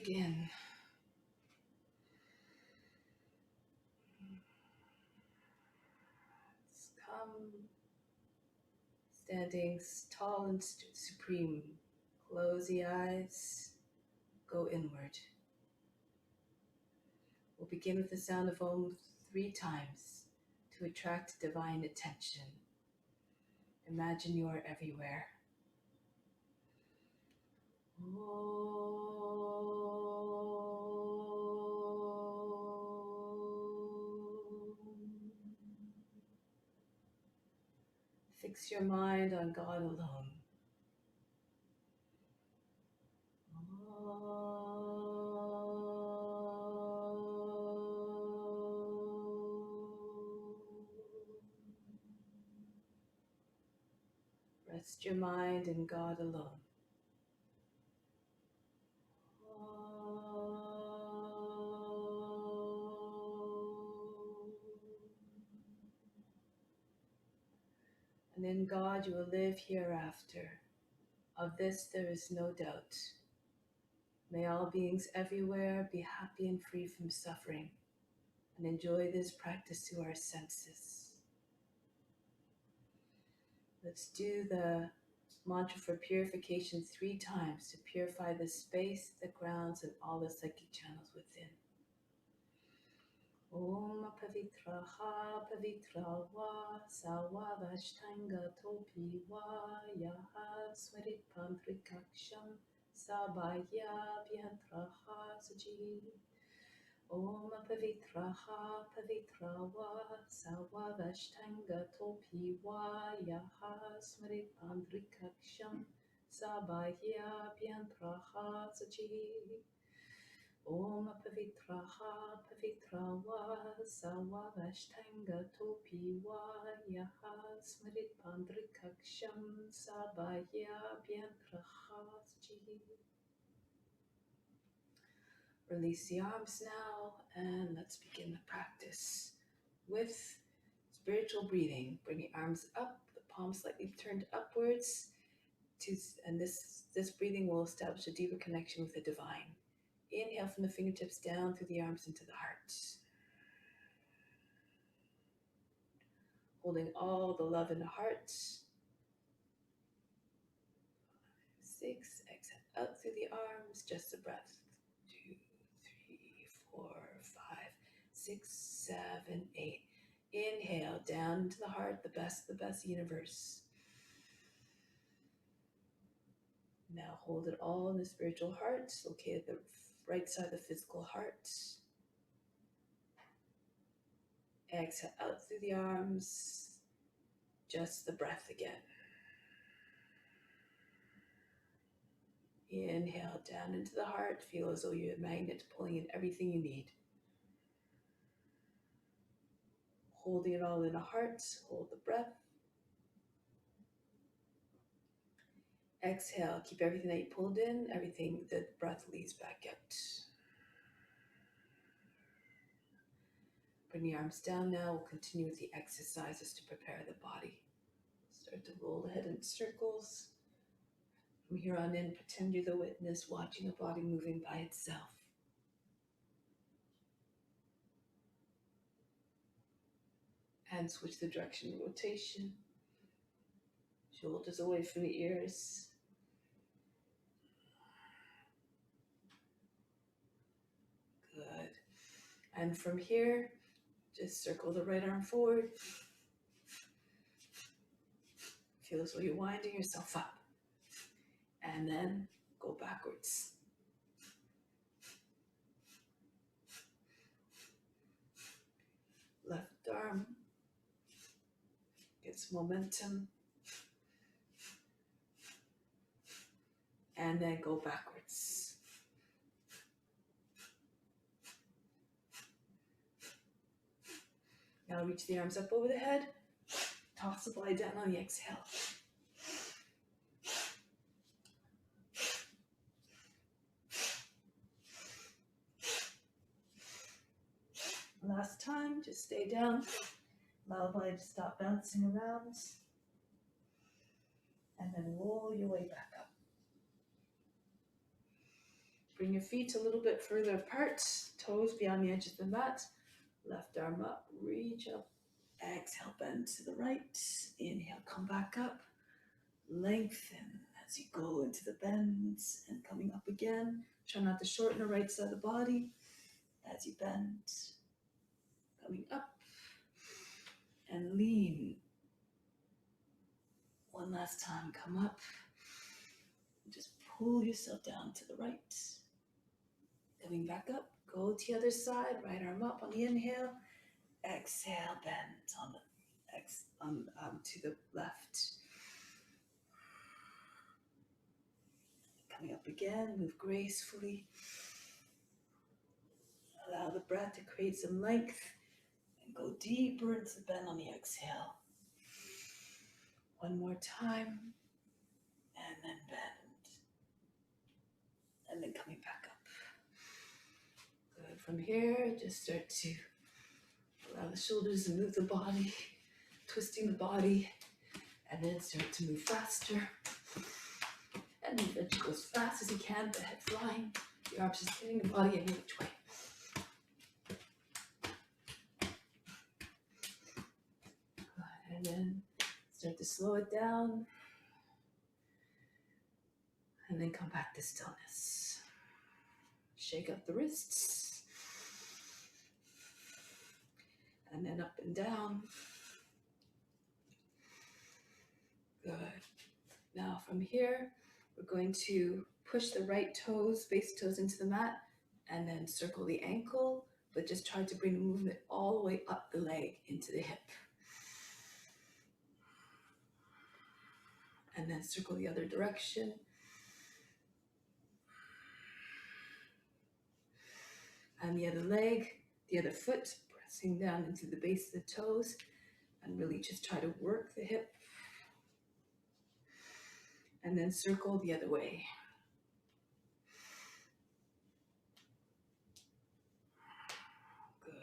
begin. Come standing tall and supreme. Close the eyes, go inward. We'll begin with the sound of Om 3 times to attract divine attention. Imagine you are everywhere. Fix your mind on God alone. Rest your mind in God alone. And in God you will live hereafter. Of this there is no doubt. May all beings everywhere be happy and free from suffering, and enjoy this practice through our senses. Let's do the mantra for purification 3 times to purify the space, the grounds, and all the psychic channels within. Om pavitraha pavitra va sawa vashtanga topi va yaha swarit pantrikaksham sabaya byantraha saji. Om pavitraha pavitra va sawa vashtanga topi va yaha swarit pantrikaksham sabaya byantraha saji. Om pavitraha pavitra va sawa vashtanga topi va yaha smarit pandrikaksham sabaya byantraha saji. Release the arms now and let's begin the practice with spiritual breathing. Bring the arms up, the palms slightly turned upwards, and this breathing will establish a deeper connection with the divine. Inhale from the fingertips down through the arms into the heart. Holding all the love in the heart. 6, exhale out through the arms, just the breath. 2, 3, 4, 5, 6, 7, 8. Inhale down into the heart, the best universe. Now hold it all in the spiritual heart, located at the right side of the physical heart. Exhale out through the arms, just the breath again. Inhale down into the heart, feel as though you're a magnet pulling in everything you need. Holding it all in the heart, hold the breath. Exhale, keep everything that you pulled in, everything the breath leads back out. Bring the arms down now. We'll continue with the exercises to prepare the body. Start to roll the head in circles. From here on in, pretend you're the witness watching a body moving by itself. And switch the direction of rotation. Shoulders away from the ears. Good. And from here, just circle the right arm forward. Feel as though you're winding yourself up. And then go backwards. Left arm gets momentum. And then go backwards. Now reach the arms up over the head. Toss the body down on the exhale. Last time, just stay down. Allow the body to stop bouncing around. And then roll your way back up. Bring your feet a little bit further apart, toes beyond the edge of the mat. Left arm up, reach up. Exhale, bend to the right. Inhale, come back up. Lengthen as you go into the bends and coming up again. Try not to shorten the right side of the body as you bend. Coming up and lean. One last time, come up. Just pull yourself down to the right. Coming back up, go to the other side, right arm up on the inhale. Exhale, bend on the to the left. Coming up again, move gracefully. Allow the breath to create some length and go deeper into the bend on the exhale. One more time, and then bend. And then coming back up. Good. From here, just start to allow the shoulders to move the body, twisting the body, and then start to move faster. And move it go as fast as you can, the head flying, the arms just hitting the body in each way. Good. And then start to slow it down. And then come back to stillness. Shake up the wrists. And then up and down. Good. Now from here, we're going to push the right toes, base toes into the mat, and then circle the ankle, but just try to bring the movement all the way up the leg into the hip. And then circle the other direction. And the other leg, the other foot, pressing down into the base of the toes, and really just try to work the hip. And then circle the other way. Good.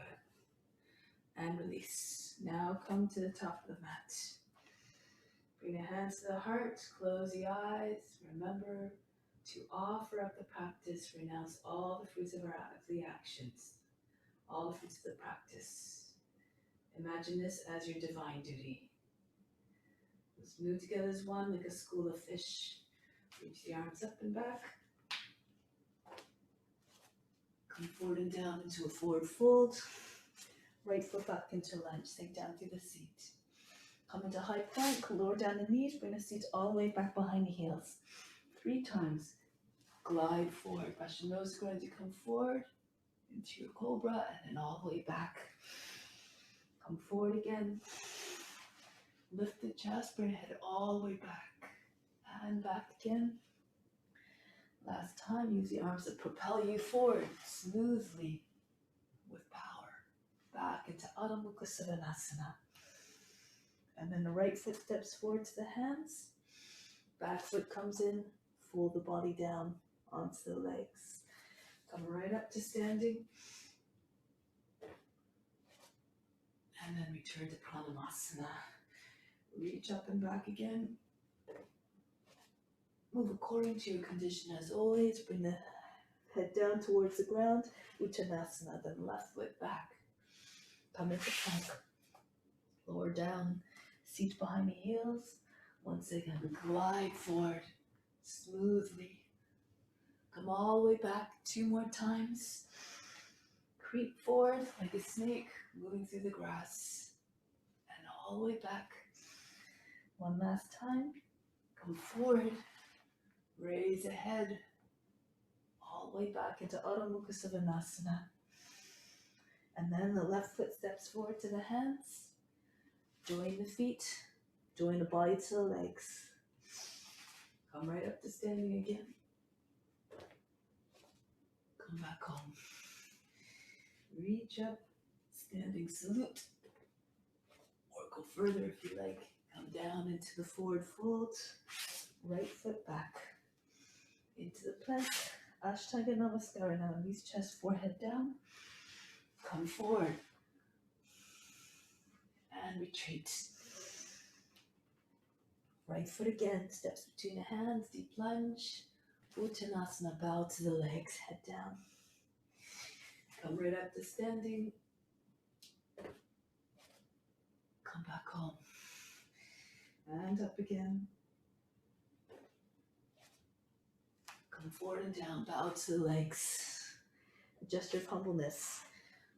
And release. Now come to the top of the mat. Bring the hands to the heart, close the eyes. Remember to offer up the practice, renounce all the fruits of the actions, all the fruits of the practice. Imagine this as your divine duty. Let's move together as one, like a school of fish. Reach the arms up and back. Come forward and down into a forward fold. Right foot back into lunge, sink down through the seat. Come into high plank, lower down the knees, bring the seat all the way back behind the heels. 3 times. Glide forward. Brush your nose, going to come forward into your cobra and then all the way back. Come forward again. Lift the chest, bring the head all the way back. And back again. Last time, use the arms to propel you forward smoothly with power. Back into Adho Mukha Svanasana. And then the right foot steps forward to the hands. Back foot comes in, fold the body down onto the legs. Come right up to standing. And then return to Pranayama. Reach up and back again. Move according to your condition as always. Bring the head down towards the ground. Uttanasana, then left foot back. Come into plank. Lower down, seat behind the heels. Once again, glide forward smoothly. Come all the way back 2 more times. Creep forward like a snake moving through the grass. And all the way back. One last time. Come forward. Raise the head. All the way back into Adho Mukha Svanasana. And then the left foot steps forward to the hands. Join the feet. Join the body to the legs. Come right up to standing again. Come back home. Reach up, standing salute. Or go further if you like. Come down into the forward fold. Right foot back. Into the plank. Ashtanga Namaskara. Now knees, chest, forehead down. Come forward. And retreat. Right foot again, steps between the hands, deep lunge. Uttanasana, bow to the legs, head down. Come right up to standing. Come back home. And up again. Come forward and down, bow to the legs. A gesture of humbleness.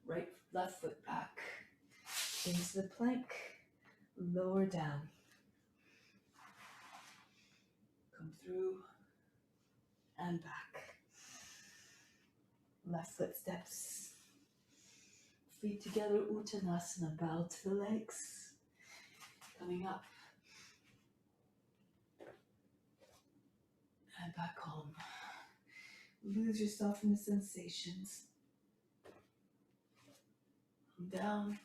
Right, left foot back. Into the plank. Lower down. Come through. And back. Left foot steps. Feet together, Uttanasana, bow to the legs. Coming up. And back home. Lose yourself in the sensations. Down.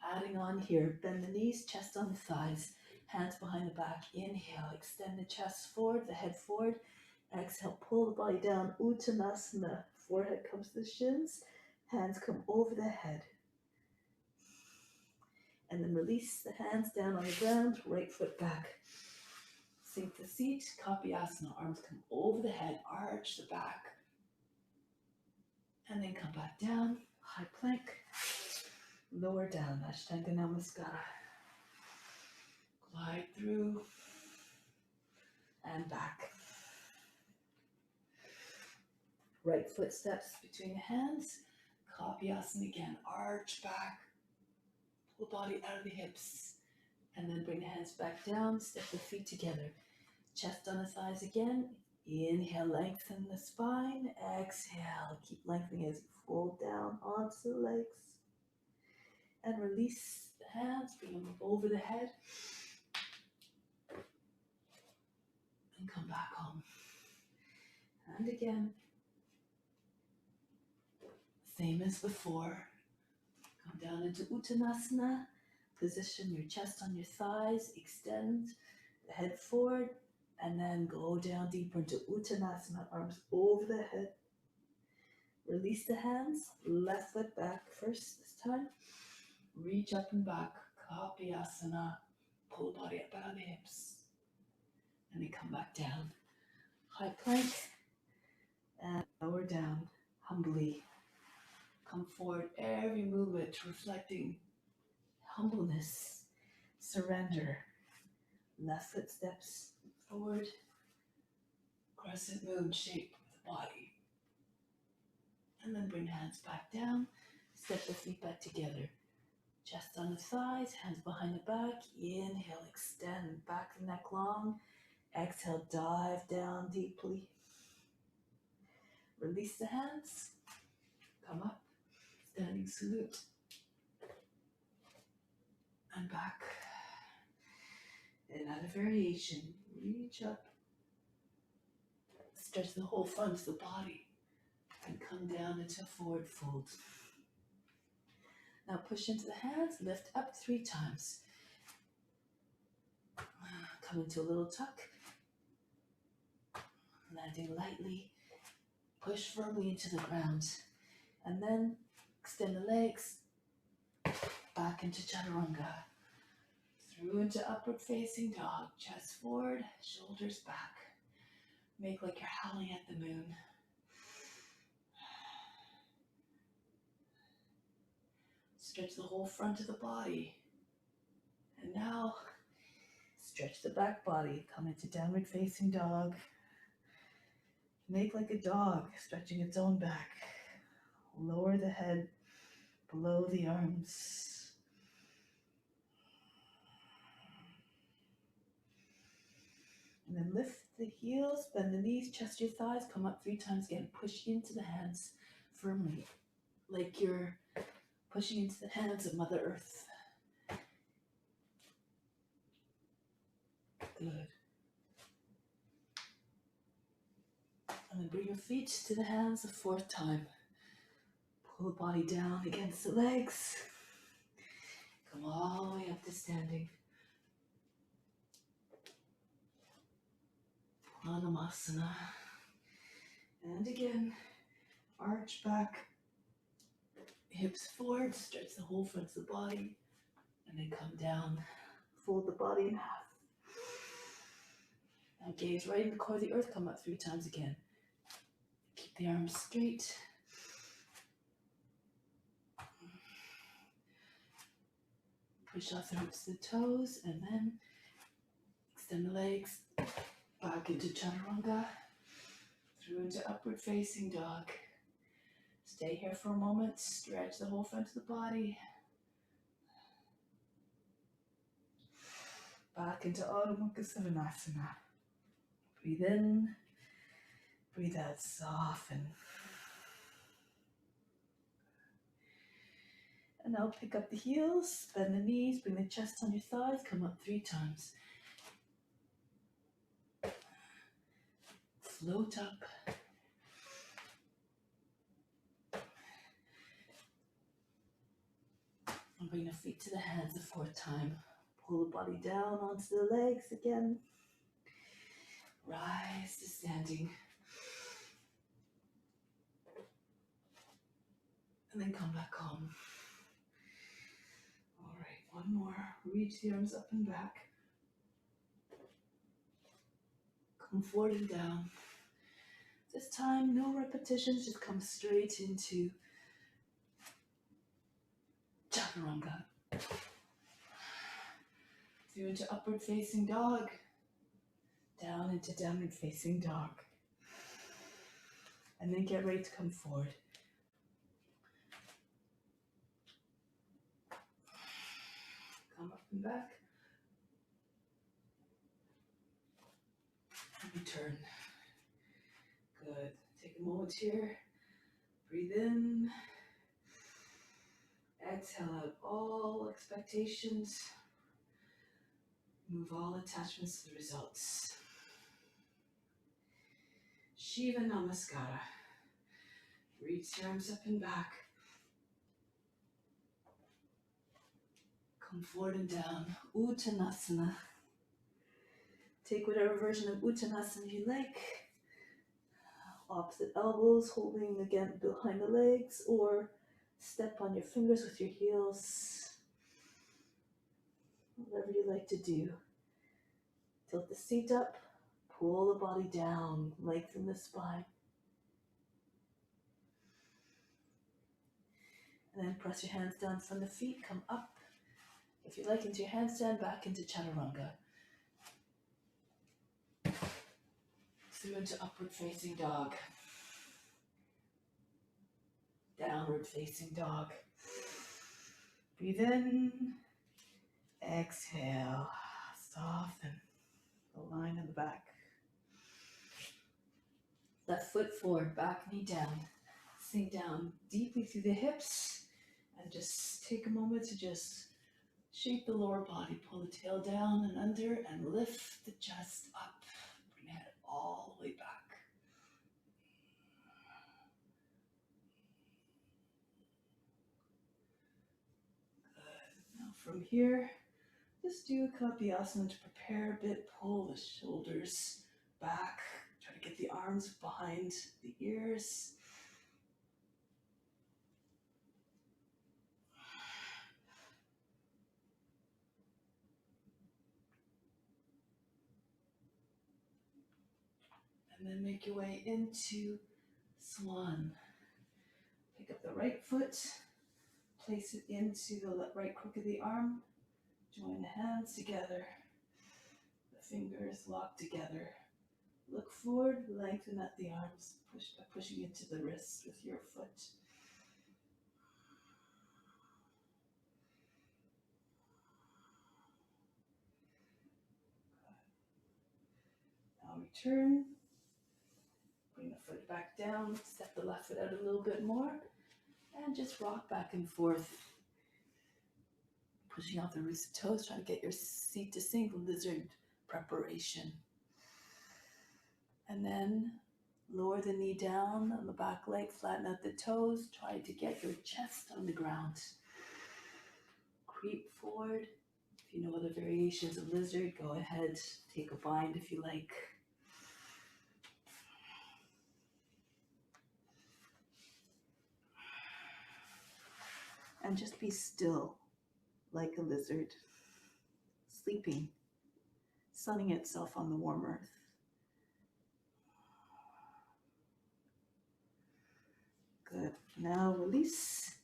Adding on here. Bend the knees, chest on the thighs. Hands behind the back. Inhale. Extend the chest forward, the head forward. Exhale. Pull the body down. Uttanasana. Forehead comes to the shins. Hands come over the head. And then release the hands down on the ground. Right foot back. Sink the seat. Kapiyasana. Arms come over the head. Arch the back. And then come back down. High plank. Lower down. Ashtanga Namaskara. Glide through. And back. Right foot steps between the hands. Kapiyasana again. Arch back. Pull the body out of the hips. And then bring the hands back down. Step the feet together. Chest on the thighs again. Inhale, lengthen the spine. Exhale, keep lengthening as you fold down onto the legs. And release the hands, bring them over the head. And come back home. And again. Same as before. Come down into Uttanasana. Position your chest on your thighs. Extend the head forward. And then go down deeper into Uttanasana. Arms over the head. Release the hands. Left foot back first this time. Reach up and back. Kapiyasana. Pull the body up out of the hips. And then come back down. High plank. And lower down. Humbly. Come forward. Every movement reflecting humbleness. Surrender. Left foot steps forward. Crescent moon shape with the body. And then bring hands back down. Step the feet back together. Chest on the thighs, hands behind the back. Inhale, extend back the neck long. Exhale, dive down deeply. Release the hands. Come up. Standing salute. And back. Another variation. Reach up. Stretch the whole front of the body. And come down into forward fold. Now push into the hands. Lift up 3 times. Come into a little tuck. Landing lightly. Push firmly into the ground. And then extend the legs. Back into chaturanga. Through into upward facing dog. Chest forward, shoulders back. Make like you're howling at the moon. Stretch the whole front of the body. And now, stretch the back body. Come into downward facing dog. Make like a dog, stretching its own back. Lower the head below the arms. And then lift the heels, bend the knees, chest your thighs, come up 3 times again. Push into the hands firmly, like you're pushing into the hands of Mother Earth. Good. And then bring your feet to the hands a 4th time. Pull the body down against the legs. Come all the way up to standing. Pranayama. And again, arch back, hips forward, stretch the whole front of the body, and then come down, fold the body in half. Now gaze right in the core of the earth, come up 3 times again. the arms straight. Push out the roots to the toes, and then extend the legs back into chaturanga, through into upward facing dog. Stay here for a moment, stretch the whole front of the body. Back into Adho Mukha Savasana. Breathe in, breathe out, soften. And now pick up the heels, bend the knees, bring the chest on your thighs, come up 3 times. Float up. And bring the feet to the hands the 4th time. Pull the body down onto the legs again. Rise to standing. And then come back home. All right, one more. Reach the arms up and back. Come forward and down. This time, no repetitions, just come straight into chaturanga. Through into upward facing dog. Down into downward facing dog. And then get ready to come forward. Come up and back. And return. Good. Take a moment here. Breathe in. Exhale out all expectations. Move all attachments to the results. Shiva Namaskara. Reach your arms up and back. Come forward and down. Uttanasana. Take whatever version of Uttanasana you like. Opposite elbows, holding again behind the legs, or step on your fingers with your heels. Whatever you like to do. Tilt the seat up, pull the body down, lengthen the spine. And then press your hands down from the feet, come up. If you like, into your handstand, back into chaturanga. Through into upward facing dog. Downward facing dog. Breathe in. Exhale. Soften the line in the back. Left foot forward, back knee down. Sink down deeply through the hips. And just take a moment to just shape the lower body. Pull the tail down and under and lift the chest up. Bring the head all the way back. Good. Now from here, just do a Kapyasana to prepare a bit. Pull the shoulders back. Try to get the arms behind the ears. And then make your way into Swan. Pick up the right foot, place it into the right crook of the arm, join the hands together, the fingers locked together. Look forward, lengthen at the arms, pushing into the wrists with your foot. Now return. Bring the foot back down, step the left foot out a little bit more, and just rock back and forth. Pushing out the roots of toes, trying to get your seat to sink, lizard preparation. And then lower the knee down on the back leg, flatten out the toes, try to get your chest on the ground. Creep forward. If you know other variations of lizard, go ahead, take a bind if you like. And just be still, like a lizard, sleeping, sunning itself on the warm earth. Now release.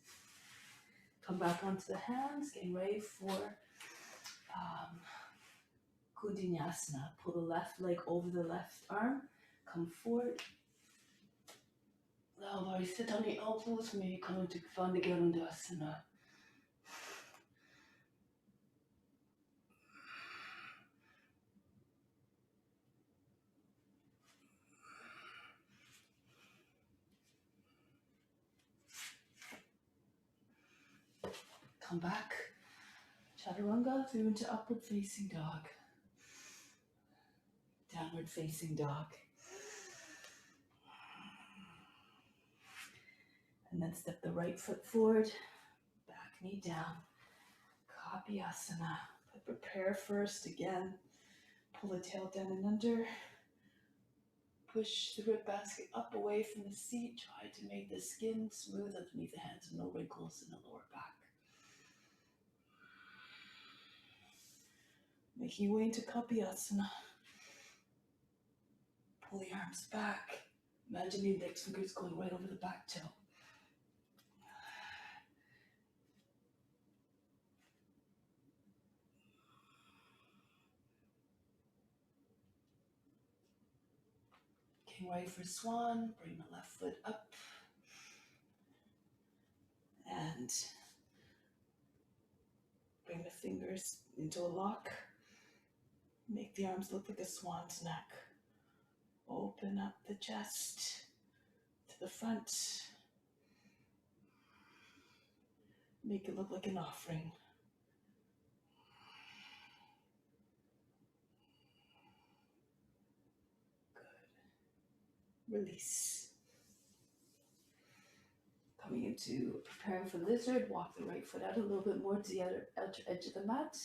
Come back onto the hands, getting ready for Kundinyasana. Pull the left leg over the left arm. Come forward. Now, body sit on the elbows. Maybe come into Vandagirundasana. Come back. Chaturanga through into upward facing dog. Downward facing dog. And then step the right foot forward. Back knee down. Kapyasana. But prepare first again. Pull the tail down and under. Push the rib basket up away from the seat. Try to make the skin smooth underneath the hands. No wrinkles in the lower back. Making your way into Kapyasana. Pull the arms back. Imagine the index fingers going right over the back toe. Getting ready for swan. Bring the left foot up. And bring the fingers into a lock. Make the arms look like a swan's neck. Open up the chest to the front. Make it look like an offering. Good. Release. Coming into preparing for lizard, walk the right foot out a little bit more to the other edge of the mat.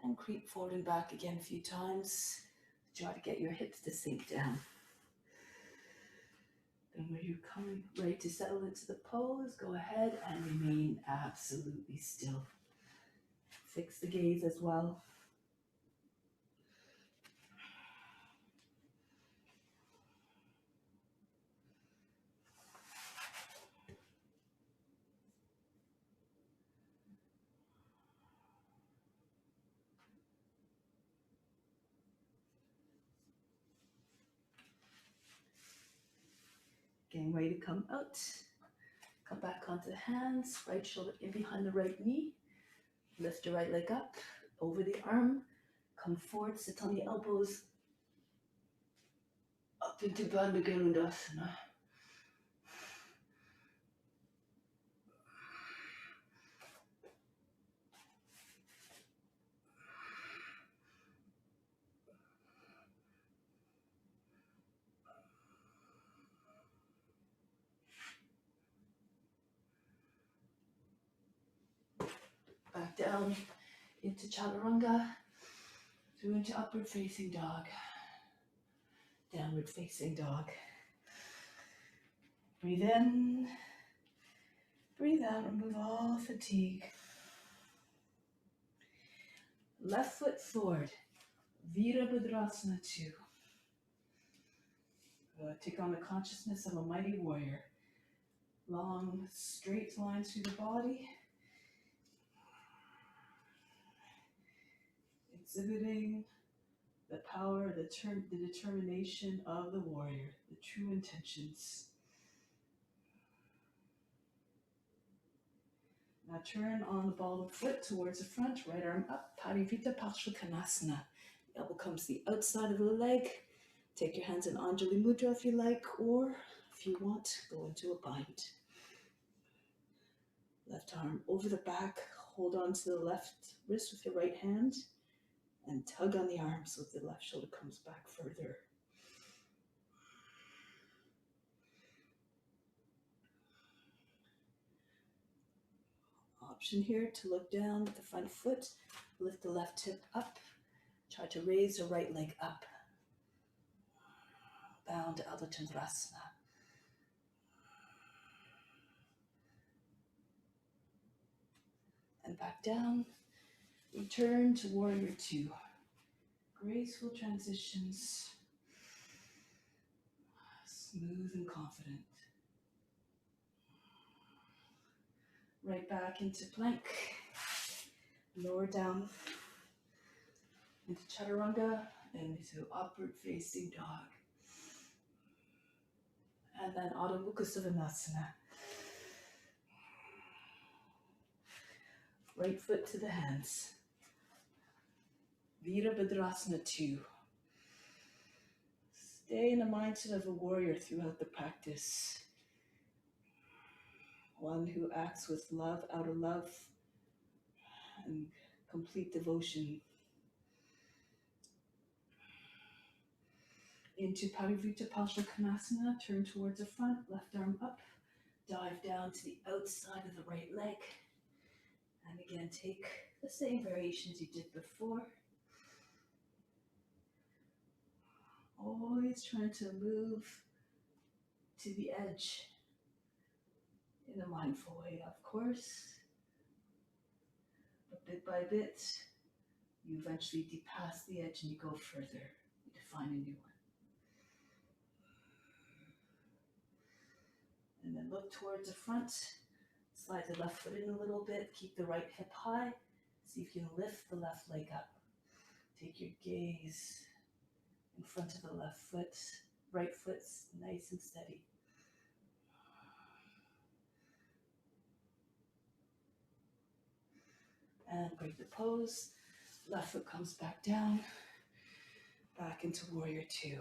And creep forward and back again a few times. Try to get your hips to sink down. Then when you're coming ready to settle into the pose, go ahead and remain absolutely still. Fix the gaze as well. Getting ready to come out. Come back onto the hands, right shoulder in behind the right knee. Lift your right leg up, over the arm. Come forward, sit on the elbows. Up into Bandha. Back down into Chaturanga, through into upward facing dog, downward facing dog. Breathe in, breathe out, remove all fatigue. Left foot forward, Virabhadrasana 2. Take on the consciousness of a mighty warrior. Long, straight lines through the body. Exhibiting the power, the determination of the warrior, the true intentions. Now turn on the ball of foot towards the front, right arm up, Parivita Parsvakonasana. The elbow comes to the outside of the leg. Take your hands in Anjali Mudra if you like, or if you want, go into a bind. Left arm over the back, hold on to the left wrist with your right hand, and tug on the arm so that the left shoulder comes back further. Option here to look down with the front foot, lift the left hip up, try to raise the right leg up. Bound to Ardha Chandrasana. And back down. Return to Warrior 2. Graceful transitions. Smooth and confident. Right back into plank. Lower down into chaturanga and into upward facing dog. And then Adho Mukha Savasana. Right foot to the hands. Virabhadrasana 2. Stay in the mindset of a warrior throughout the practice. One who acts with love, out of love, and complete devotion. Into Parivrtta Parsvakonasana, turn towards the front, left arm up, dive down to the outside of the right leg. And again, take the same variations you did before. Always trying to move to the edge in a mindful way, of course. But bit by bit, you eventually depass the edge and you go further. You define a new one. And then look towards the front. Slide the left foot in a little bit. Keep the right hip high. See if you can lift the left leg up. Take your gaze in front of the left foot. Right foot's nice and steady. And break the pose. Left foot comes back down. Back into Warrior 2.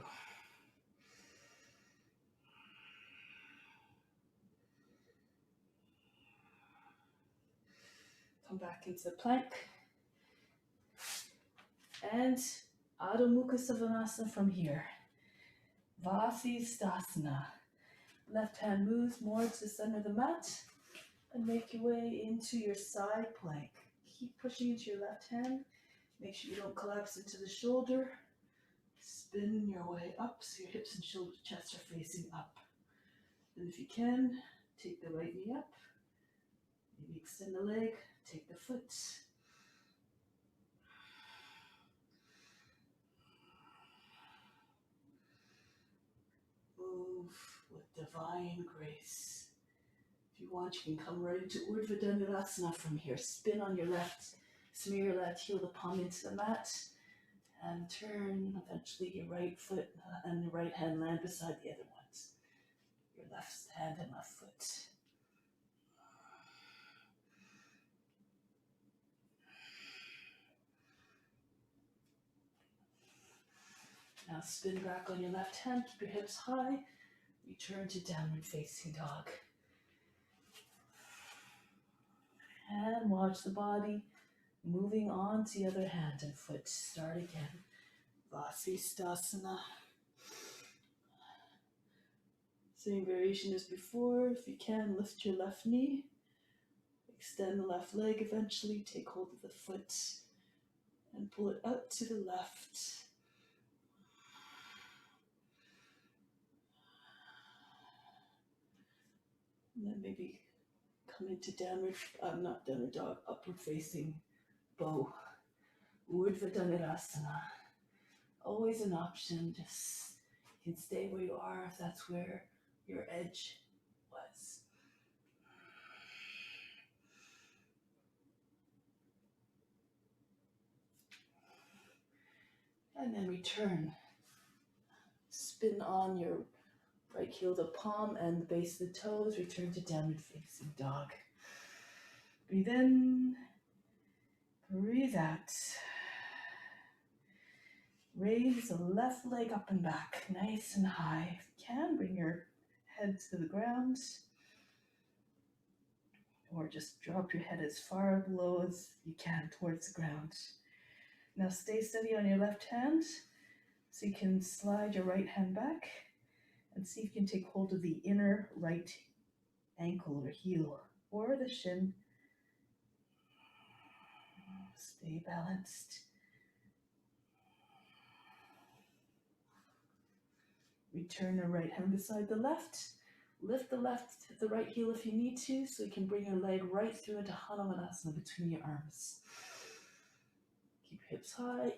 Come back into the plank. And Adho Mukha Savasana from here. Vasisthasana. Left hand moves more to the center of the mat and make your way into your side plank. Keep pushing into your left hand. Make sure you don't collapse into the shoulder. Spin your way up so your hips and shoulder chest are facing up. And if you can, take the right knee up. Maybe extend the leg, take the foot. Move with divine grace. If you want, you can come right into Urdhva Dhanurasana from here. Spin on your left, smear your left heel, the palm into the mat, and turn. Eventually your right foot and the right hand land beside the other ones. Your left hand and left foot. Now spin back on your left hand, keep your hips high, return to downward facing dog. And watch the body moving on to the other hand and foot. Start again. Vasisthasana. Same variation as before. If you can, lift your left knee. Extend the left leg eventually. Take hold of the foot and pull it out to the left. And then maybe come into downward, not downward dog, upward facing bow. Urdhva Dhanurasana. Always an option. Just you can stay where you are if that's where your edge was. And then return. Spin on your right heel, the palm and the base of the toes. Return to downward facing dog. Breathe in. Breathe out. Raise the left leg up and back, nice and high. If you can, bring your head to the ground. Or just drop your head as far below as you can towards the ground. Now stay steady on your left hand. So you can slide your right hand back and see if you can take hold of the inner right ankle or heel or the shin. Stay balanced. Return the right hand beside the left. Lift the right heel if you need to, so you can bring your leg right through into Hanumanasana between your arms. Keep your hips high,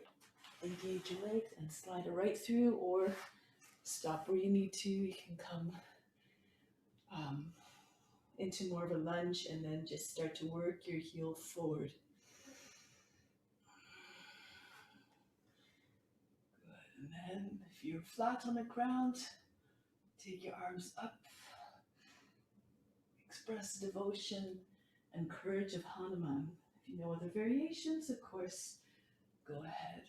engage your legs, and slide it right through, or stop where you need to. You can come into more of a lunge, and then just start to work your heel forward. Good. And then if you're flat on the ground, take your arms up. Express devotion and courage of Hanuman. If you know other variations, of course, go ahead.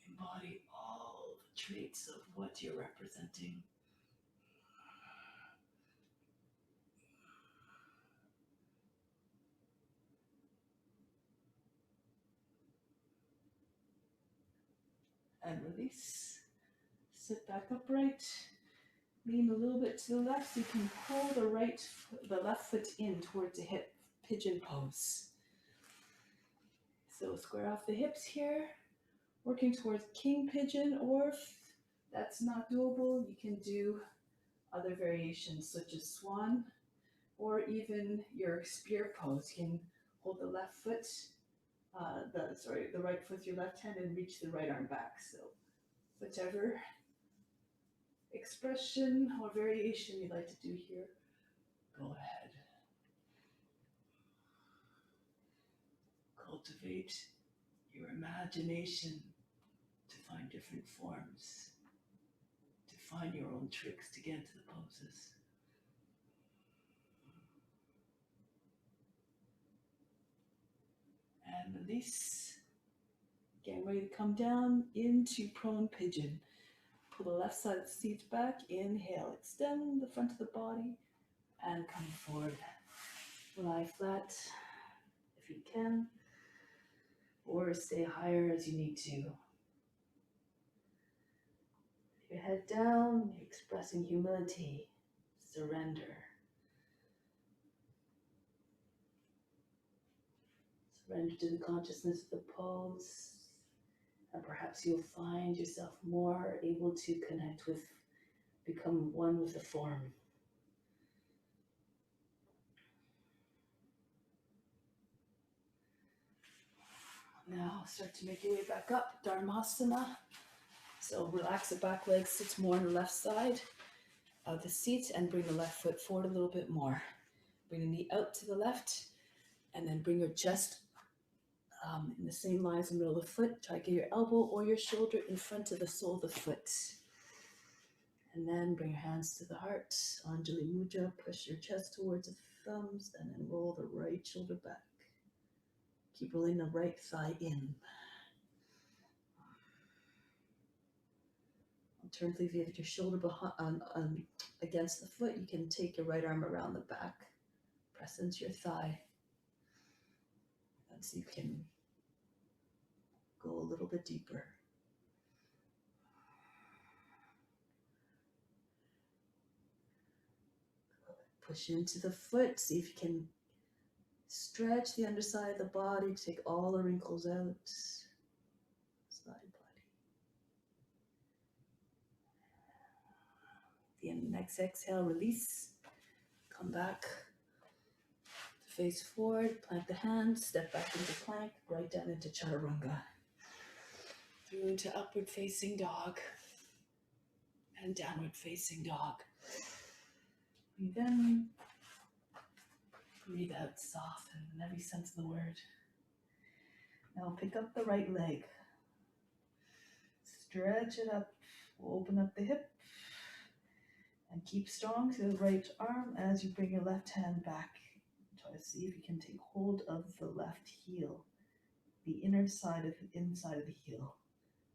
Embody all the traits of what you're representing. And release. Sit back upright. Lean a little bit to the left so you can pull the left foot in towards the hip, pigeon pose. So square off the hips here, working towards king pigeon, or if that's not doable, you can do other variations such as swan, or even your spear pose. You can hold the left foot, the right foot with your left hand and reach the right arm back. So whichever expression or variation you'd like to do here, go ahead. Cultivate your imagination to find different forms, to find your own tricks to get into the poses. And release. Getting ready to come down into prone pigeon. Pull the left side of the seat back. Inhale, extend the front of the body and come forward. Lie flat if you can, or stay higher as you need to. Your head down, you're expressing humility, surrender. Surrender to the consciousness of the pose, and perhaps you'll find yourself more able to connect with, become one with the form. Now start to make your way back up, Dharmasana. So relax the back leg, sits more on the left side of the seat, and bring the left foot forward a little bit more. Bring the knee out to the left, and then bring your chest in the same line as the middle of the foot. Try to get your elbow or your shoulder in front of the sole of the foot. And then bring your hands to the heart. Anjali Mudra, push your chest towards the thumbs, and then roll the right shoulder back. Keep rolling the right thigh in. Alternatively, if you have your shoulder against the foot, you can take your right arm around the back, press into your thigh, and see if you can go a little bit deeper. Push into the foot, see if you can stretch the underside of the body to take all the wrinkles out. Side body. The next exhale, release. Come back to face forward, plant the hands, step back into plank, right down into chaturanga. Through into upward facing dog and downward facing dog. Breathe in. Breathe out soft in every sense of the word. Now pick up the right leg. Stretch it up. Open up the hip. And keep strong to the right arm as you bring your left hand back. Try to see if you can take hold of the left heel, the inner side of the inside of the heel,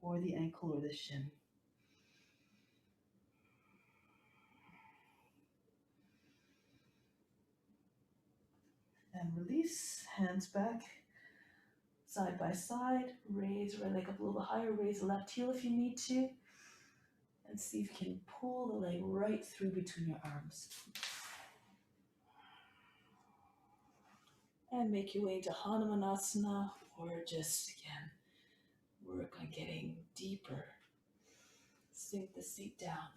or the ankle or the shin. And release, hands back, side by side. Raise right leg up a little bit higher. Raise the left heel if you need to. And see if you can pull the leg right through between your arms. And make your way into Hanumanasana, or just again, work on getting deeper. Sink the seat down.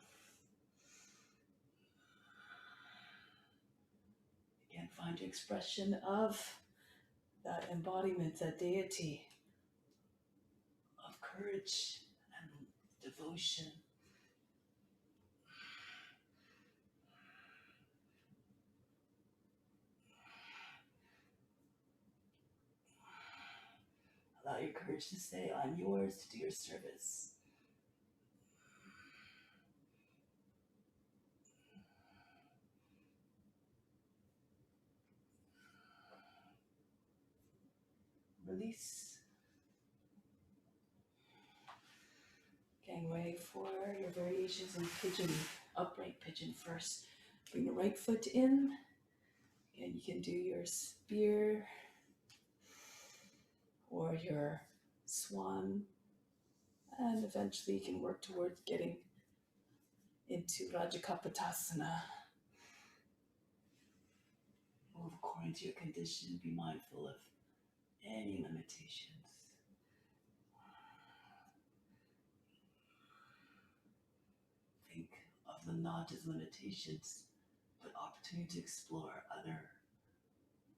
Again, find your expression of that embodiment, that deity of courage and devotion. Allow your courage to say, I'm yours to do your service. Release. Getting ready for your variations in pigeon, upright pigeon first. Bring the right foot in, and you can do your spear or your swan, and eventually you can work towards getting into Rajakapatasana. Move according to your condition. Be mindful of any limitations. Think of them not as limitations, but opportunity to explore other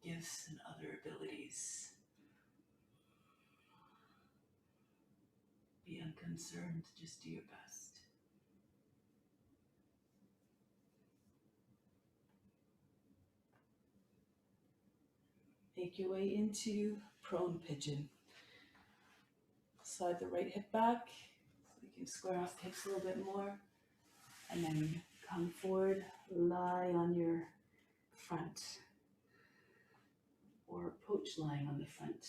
gifts and other abilities. Be unconcerned, just do your best. Make your way into prone pigeon. Slide the right hip back so you can square off the hips a little bit more. And then come forward, lie on your front. Or approach lying on the front.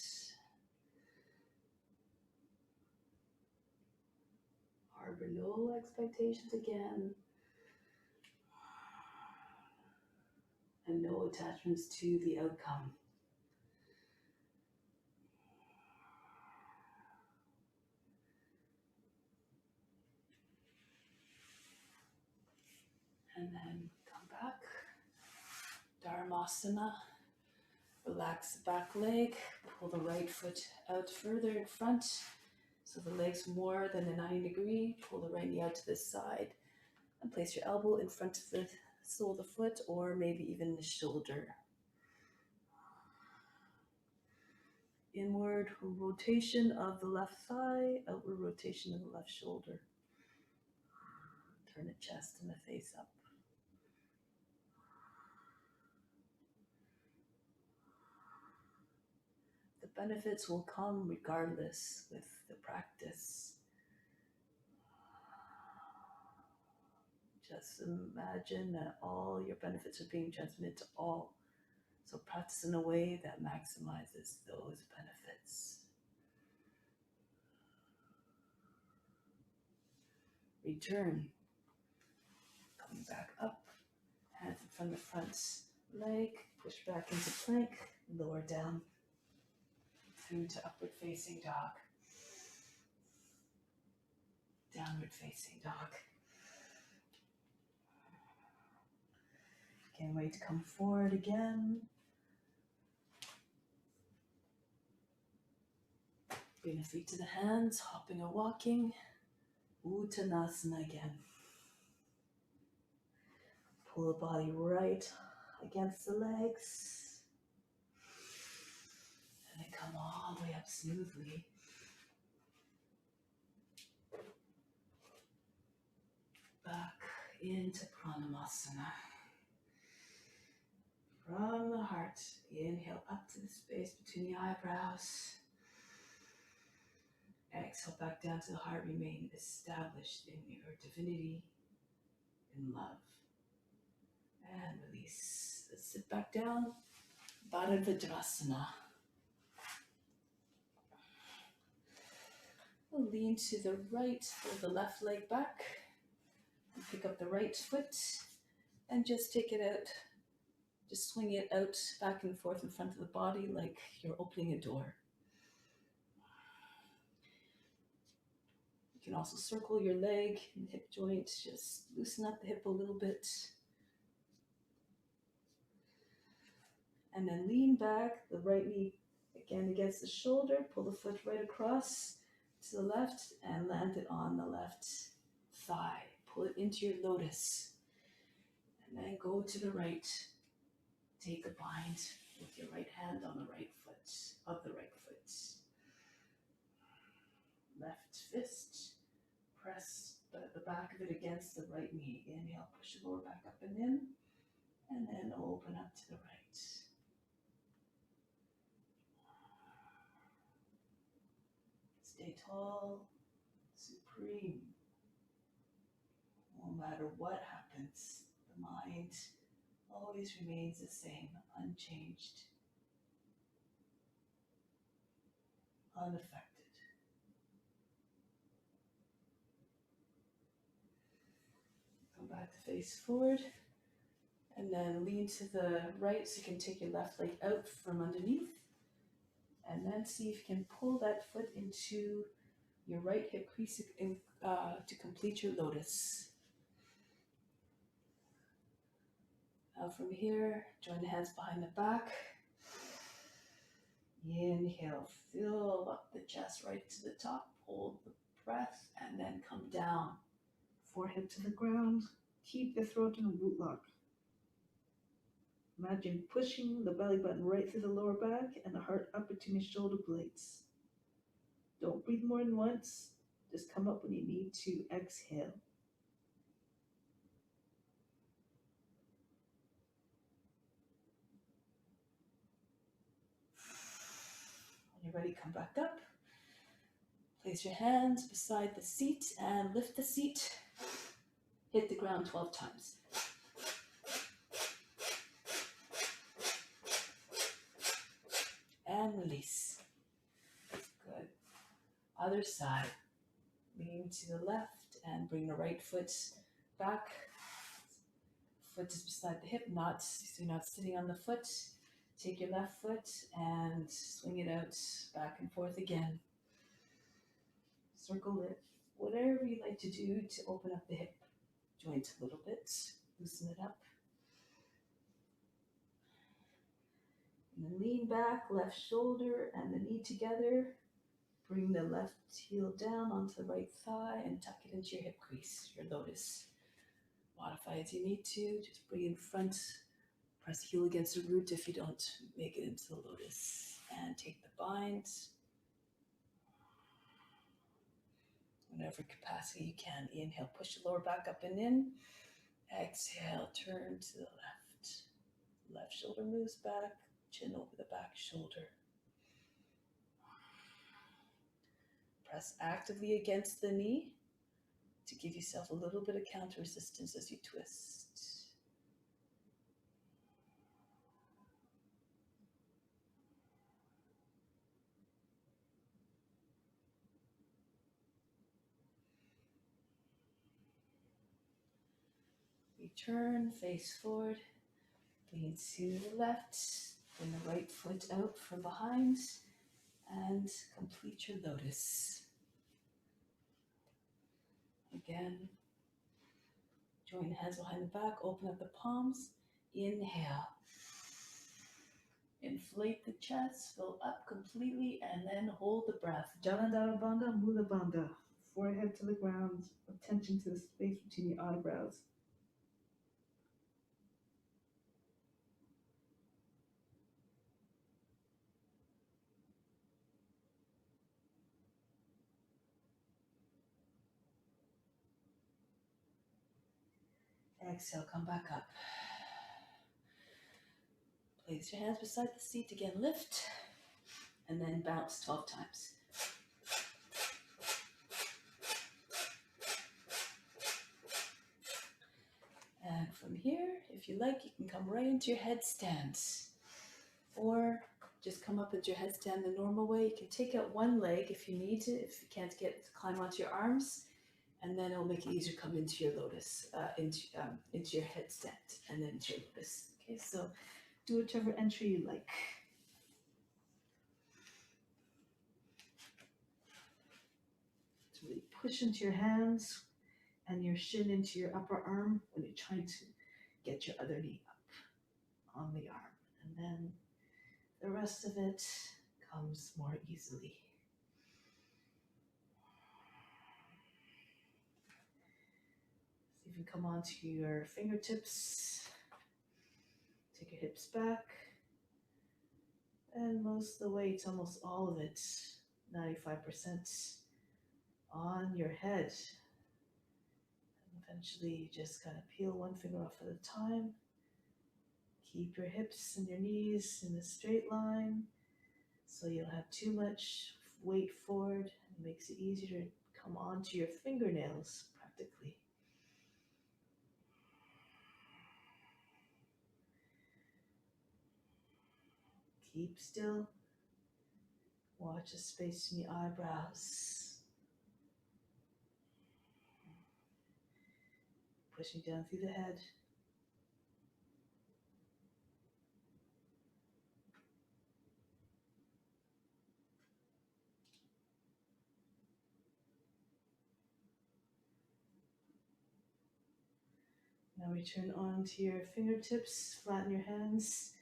Harbor no expectations again. And no attachments to the outcome. And then come back. Dharmasana. Relax the back leg. Pull the right foot out further in front. So the leg's more than a 90 degree. Pull the right knee out to this side. And place your elbow in front of the sole of the foot, or maybe even the shoulder. Inward rotation of the left thigh, outward rotation of the left shoulder. Turn the chest and the face up. The benefits will come regardless with the practice. Just imagine that all your benefits are being transmitted to all. So practice in a way that maximizes those benefits. Return. Coming back up. Hands in front of the front leg. Push back into plank. Lower down. Through to upward facing dog. Downward facing dog. Can't wait to come forward again. Bring the feet to the hands, hopping or walking. Uttanasana again. Pull the body right against the legs. And then come all the way up smoothly. Back into Pranayama. From the heart, inhale up to the space between the eyebrows. Exhale back down to the heart. Remain established in your divinity, in love. And release. Let's sit back down. Bharadvajrasana. We'll lean to the right, pull the left leg back. And pick up the right foot and just take it out. Just swing it out back and forth in front of the body like you're opening a door. You can also circle your leg and hip joint. Just loosen up the hip a little bit. And then lean back, the right knee again against the shoulder. Pull the foot right across to the left and land it on the left thigh. Pull it into your lotus. And then go to the right. Take a bind with your right hand on the right foot, of the right foot. Left fist, press back of it against the right knee. Inhale, push the lower back up and in, and then open up to the right. Stay tall, supreme. No matter what happens, the mind always remains the same, unchanged, unaffected. Come back to face forward, and then lean to the right so you can take your left leg out from underneath, and then see if you can pull that foot into your right hip crease to complete your lotus. Now from here, join the hands behind the back. Inhale, fill up the chest right to the top, hold the breath, and then come down. Forehead to the ground, keep the throat in a root lock. Imagine pushing the belly button right through the lower back and the heart up between the shoulder blades. Don't breathe more than once, just come up when you need to exhale. When you're ready, come back up. Place your hands beside the seat and lift the seat. Hit the ground 12 times. And release. Good. Other side. Lean to the left and bring the right foot back. Foot is beside the hip, so you're not sitting on the foot. Take your left foot and swing it out, back and forth again. Circle it. Whatever you like to do to open up the hip joint a little bit. Loosen it up. And then lean back, left shoulder and the knee together. Bring the left heel down onto the right thigh and tuck it into your hip crease, your lotus. Modify as you need to. Just bring in front. Press the heel against the root if you don't make it into the lotus. And take the bind. Whatever capacity you can. Inhale, push the lower back up and in. Exhale, turn to the left. Left shoulder moves back, chin over the back shoulder. Press actively against the knee to give yourself a little bit of counter resistance as you twist. Return, face forward, lean to the left, bring the right foot out from behind, and complete your lotus. Again, join the hands behind the back, open up the palms, inhale. Inflate the chest, fill up completely, and then hold the breath. Jalandhara Bandha, Mula Bandha. Forehead to the ground, attention to the space between your eyebrows. Exhale, come back up. Place your hands beside the seat. Again, lift, and then bounce 12 times. And from here, if you like, you can come right into your headstand. Or just come up into your headstand the normal way. You can take out one leg if you need to, if you can't climb onto your arms. And then it'll make it easier to come into your lotus, into your headstand, and then into your lotus. Okay, so do whichever entry you like. So really push into your hands and your shin into your upper arm when you're trying to get your other knee up on the arm. And then the rest of it comes more easily. You can come onto your fingertips, take your hips back, and most of the weight, almost all of it, 95% on your head. Eventually, you just kind of peel one finger off at a time. Keep your hips and your knees in a straight line so you don't have too much weight forward. It makes it easier to come onto your fingernails practically. Keep still. Watch the space in your eyebrows. Pushing down through the head. Now return onto your fingertips, flatten your hands.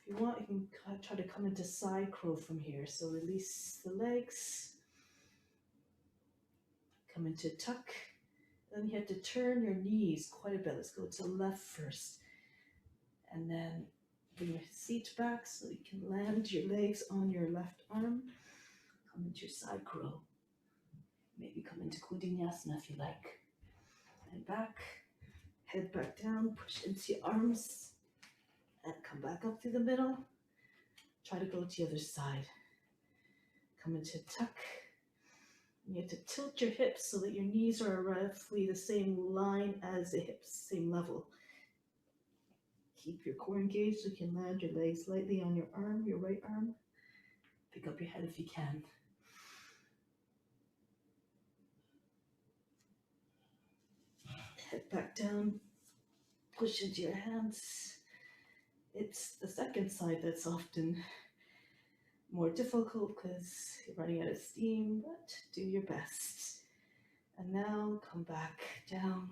If you want, you can try to come into side crow from here. So release the legs, come into tuck. Then you have to turn your knees quite a bit. Let's go to the left first. And then bring your seat back so you can land your legs on your left arm. Come into your side crow. Maybe come into Kudinyasana if you like. And back. Head back down, push into your arms, and come back up through the middle. Try to go to the other side. Come into tuck. You have to tilt your hips so that your knees are roughly the same line as the hips, same level. Keep your core engaged so you can land your legs lightly on your arm, your right arm. Pick up your head if you can. Head back down. Push into your hands. It's the second side that's often more difficult because you're running out of steam, but do your best. And now come back down.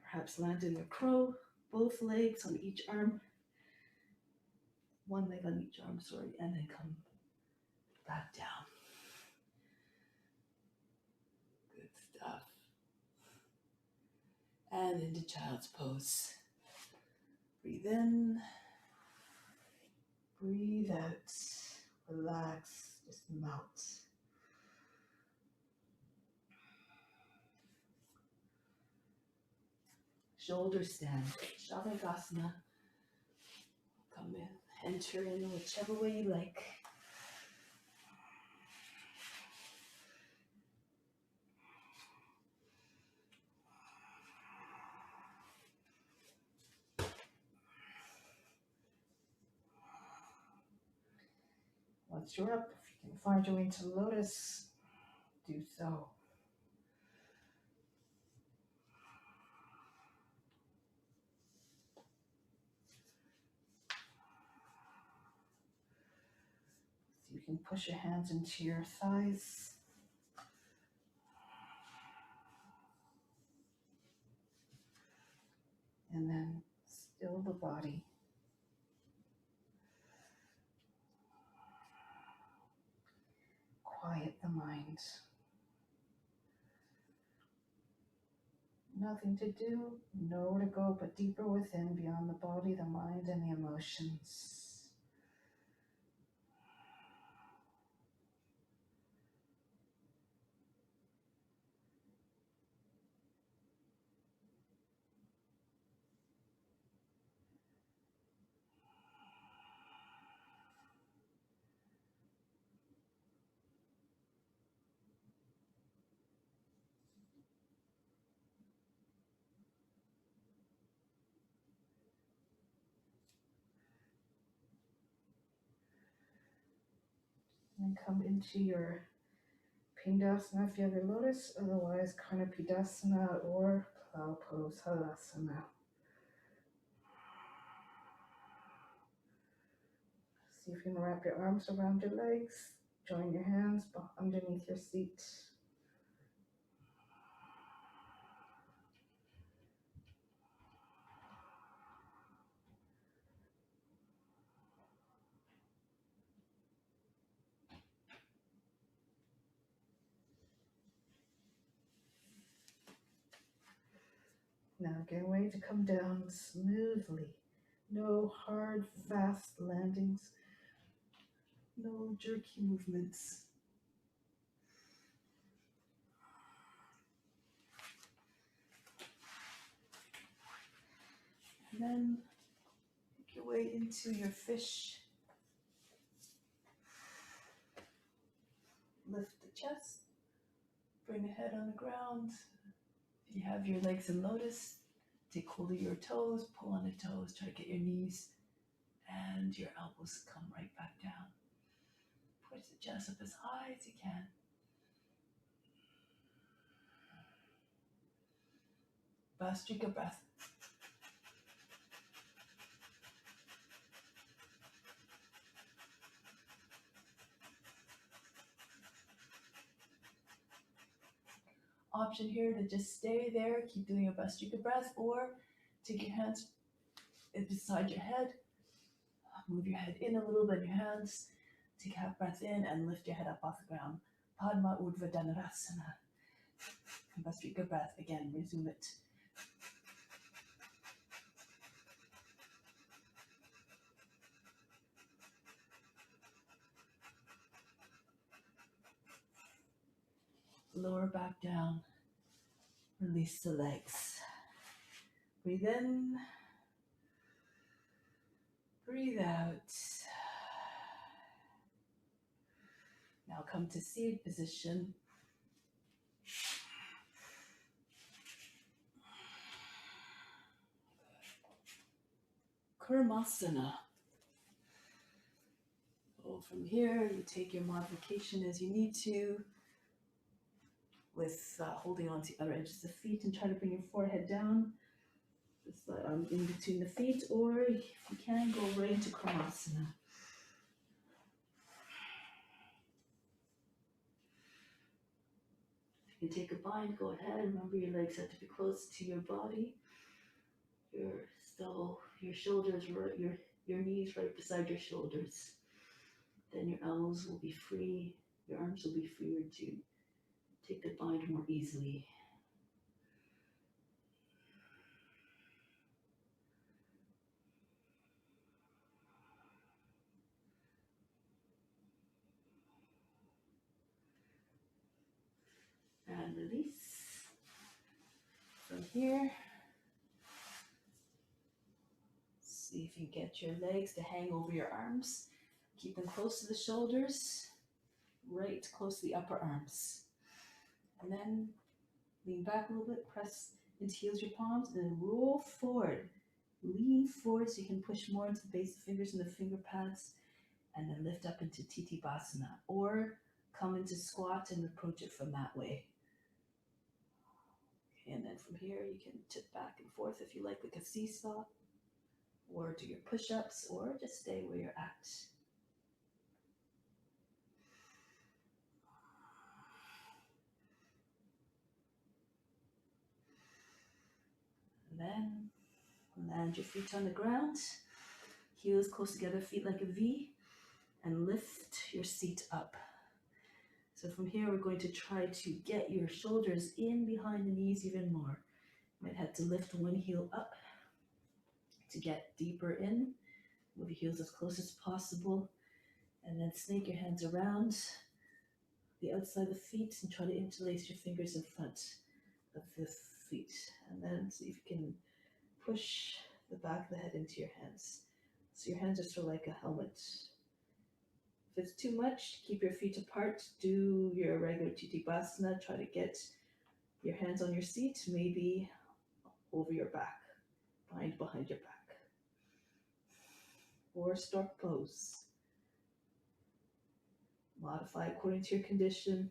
Perhaps land in a crow, both legs on each arm. One leg on each arm, sorry, and then come back down. Good stuff. And into child's pose. Breathe in. Breathe out. Relax. Just melt. Shoulder stand. Shavasana. Come in. Enter in whichever way you like. Once you're up, if you can find your way into lotus, do so. So you can push your hands into your thighs. And then still the body. Quiet the mind. Nothing to do, nowhere to go but deeper within, beyond the body, the mind, and the emotions. And come into your Pindasana if you have your lotus, otherwise Karnapidasana or plow pose, Halasana. See if you can wrap your arms around your legs, join your hands underneath your seat. Now get ready to come down smoothly. No hard, fast landings. No jerky movements. And then make your way into your fish. Lift the chest, bring the head on the ground. If you have your legs in lotus, take hold of your toes, pull on the toes, try to get your knees and your elbows come right back down. Push the chest up as high as you can. Vastrika breath. Option here to just stay there, keep doing your Vastrika breath, or take your hands beside your head, move your head in a little bit, your hands, take a half breath in and lift your head up off the ground. Padma Urdhva Dhanurasana. Vastrika breath, again, resume it. Lower back down, release the legs. Breathe in, breathe out. Now come to seated position. Kurmasana. So from here, you take your modification as you need to, with holding on to the other edges of the feet, and try to bring your forehead down, just in between the feet, or if you can, go right into Kurmasana. If you can take a bind, go ahead. Remember, your legs have to be close to your body. Your shoulders, your knees right beside your shoulders. Then your elbows will be free, your arms will be freer to take the bind more easily. And release. From here, see if you can get your legs to hang over your arms. Keep them close to the shoulders, right close to the upper arms. And then lean back a little bit, press into heels your palms, and then roll forward. Lean forward so you can push more into the base of the fingers and the finger pads, and then lift up into Titibhasana, or come into squat and approach it from that way. Okay, and then from here you can tip back and forth if you like a seesaw, or do your push-ups, or just stay where you're at. And then land your feet on the ground, heels close together, feet like a V, and lift your seat up. So from here, we're going to try to get your shoulders in behind the knees even more. You might have to lift one heel up to get deeper in. Move your heels as close as possible, and then snake your hands around the outside of the feet and try to interlace your fingers in front of the feet. And then see if you can push the back of the head into your hands. So your hands are sort of like a helmet. If it's too much, keep your feet apart. Do your regular Titibhasana. Try to get your hands on your seat, maybe over your back, behind your back. Or stork pose. Modify according to your condition.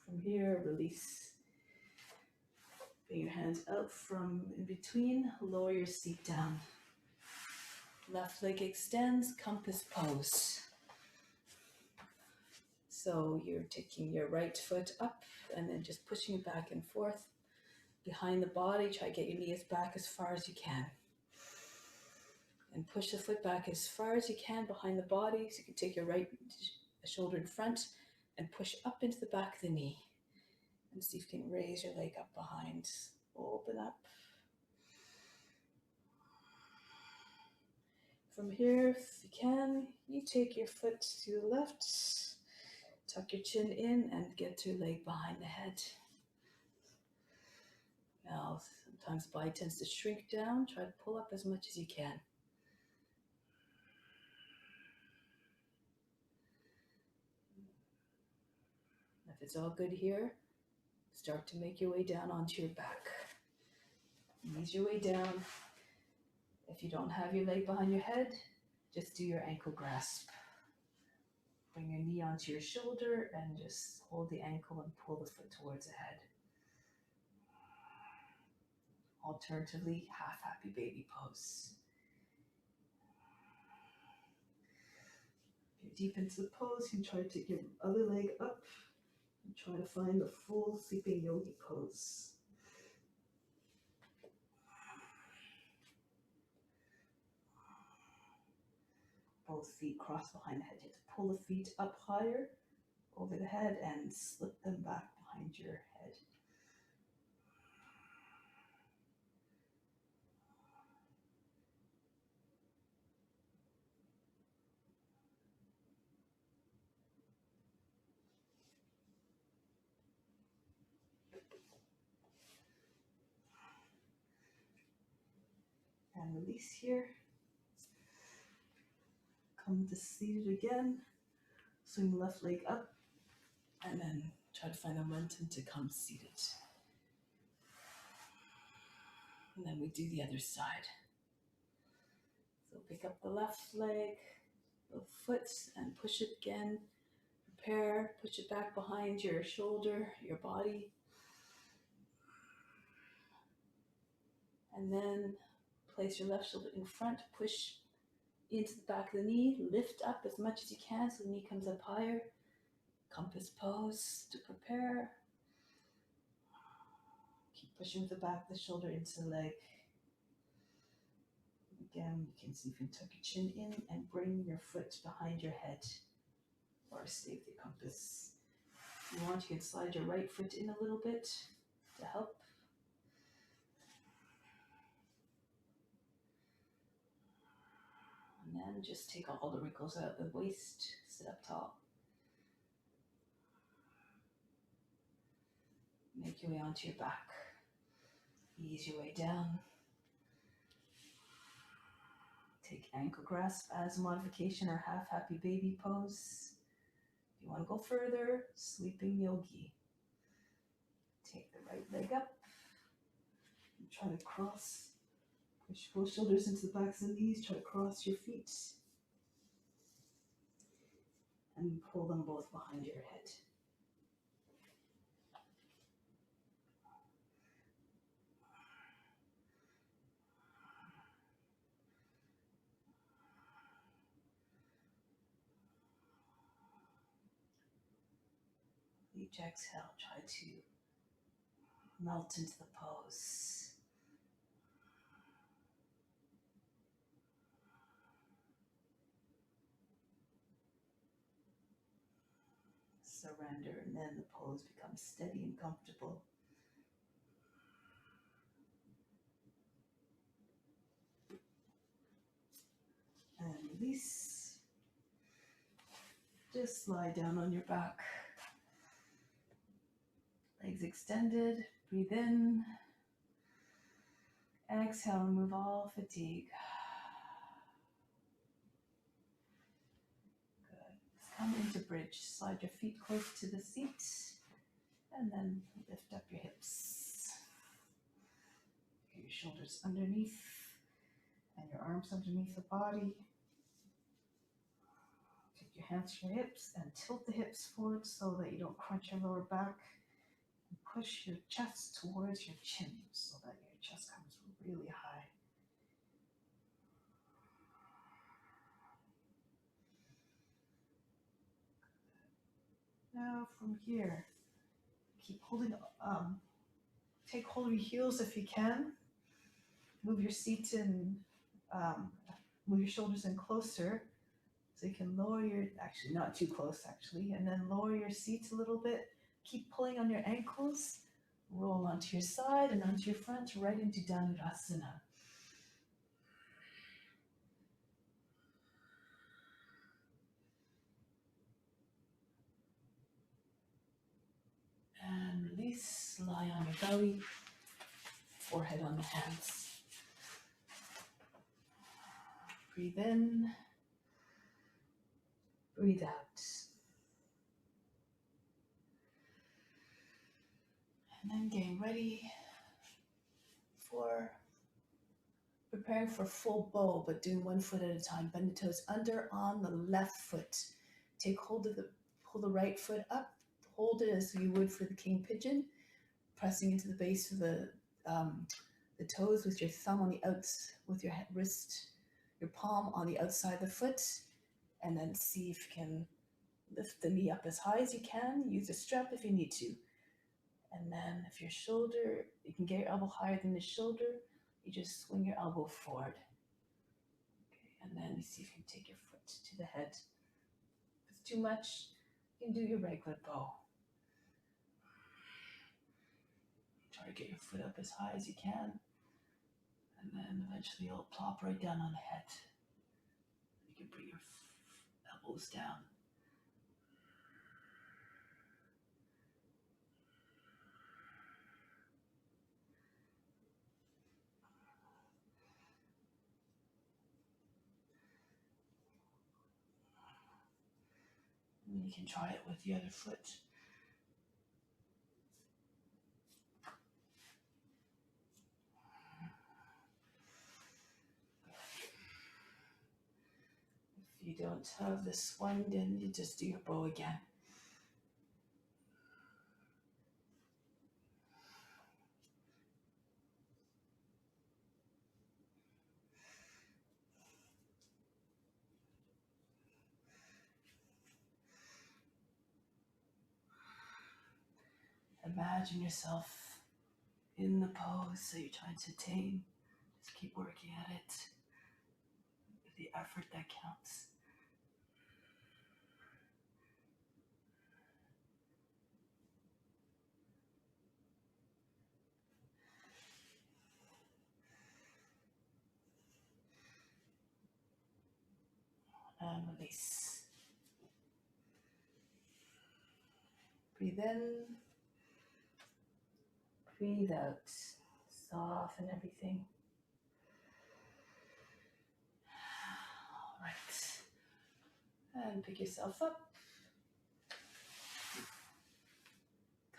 From here, release. Bring your hands out from in between, lower your seat down. Left leg extends, compass pose. So you're taking your right foot up and then just pushing it back and forth behind the body. Try to get your knees back as far as you can. And push the foot back as far as you can behind the body. So you can take your right shoulder in front and push up into the back of the knee. And see if you can raise your leg up behind. Open up. From here, if you can, you take your foot to the left, Tuck your chin in and get your leg behind the head. Now, sometimes the body tends to shrink down. Try to pull up as much as you can. If it's all good here, start to make your way down onto your back. Ease your way down. If you don't have your leg behind your head, just do your ankle grasp. Bring your knee onto your shoulder and just hold the ankle and pull the foot towards the head. Alternatively, half happy baby pose. If you're deep into the pose, you can try to take your other leg up and try to find the full sleeping yogi pose. Both feet cross behind the head. You have to pull the feet up higher over the head and slip them back behind your head. And release here. Come to seated again. Swing the left leg up and then try to find the momentum to come seated. And then we do the other side. So pick up the left leg, the foot, and push it again. Prepare, push it back behind your shoulder, your body. And then place your left shoulder in front, push into the back of the knee, lift up as much as you can so the knee comes up higher. Compass pose to prepare. Keep pushing with the back of the shoulder into the leg. Again, you can see if you can tuck your chin in and bring your foot behind your head or stay with your compass. If you want, you can slide your right foot in a little bit to help. And then just take all the wrinkles out of the waist, sit up tall. Make your way onto your back. Ease your way down. Take ankle grasp as a modification or half happy baby pose. If you want to go further, sleeping yogi. Take the right leg up and try to cross. Push both shoulders into the backs of the knees. Try to cross your feet and pull them both behind your head. Each exhale, try to melt into the pose. Surrender, and then the pose becomes steady and comfortable. And release. Just lie down on your back. Legs extended. Breathe in. Exhale, remove all fatigue. Good. Come into bridge. Slide your feet close to the seat. And then lift up your hips. Get your shoulders underneath and your arms underneath the body. Take your hands to your hips and tilt the hips forward so that you don't crunch your lower back. And push your chest towards your chin so that your chest comes really high. Now from here, keep holding, take hold of your heels if you can. Move your seat in, move your shoulders in closer so you can lower your, actually not too close actually, and then lower your seat a little bit. Keep pulling on your ankles, roll onto your side and onto your front, right into Dhanurasana. Just lie on your belly, forehead on the hands. Breathe in, breathe out. And then getting ready for preparing for full bow, but doing one foot at a time. Bend the toes under on the left foot. Take hold of pull the right foot up. Hold it as you would for the king pigeon, pressing into the base of the toes with your thumb on the outs, with your wrist, your palm on the outside of the foot, and then see if you can lift the knee up as high as you can. Use a strap if you need to. And then if your shoulder, you can get your elbow higher than the shoulder, you just swing your elbow forward. Okay, and then you see if you can take your foot to the head. If it's too much, you can do your regular bow. Try to get your foot up as high as you can. And then eventually it'll plop right down on the head. You can bring your elbows down. And you can try it with the other foot. If you don't have this one, then you just do your bow again. Imagine yourself in the pose that you're trying to attain. Just keep working at it. The effort that counts. And release. Breathe in. Breathe out. Soften everything. All right. And pick yourself up.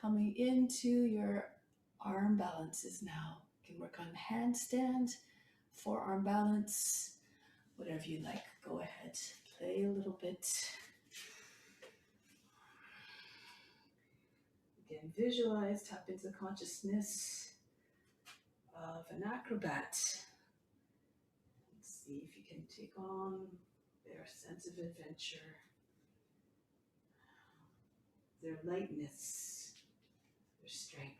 Coming into your arm balances now. You can work on handstand, forearm balance, whatever you like. Go ahead, play a little bit. Again, visualize, tap into the consciousness of an acrobat. Let's see if you can take on their sense of adventure, their lightness, their strength.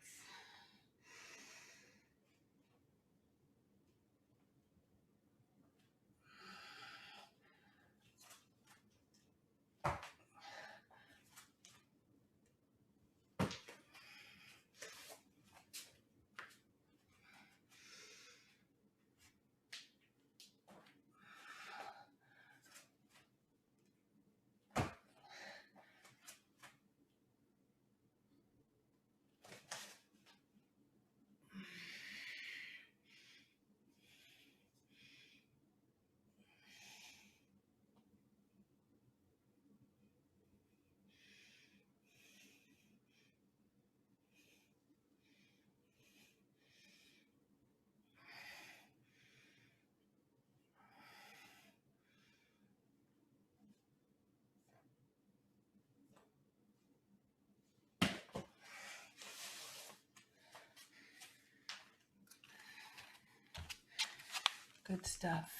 Good stuff.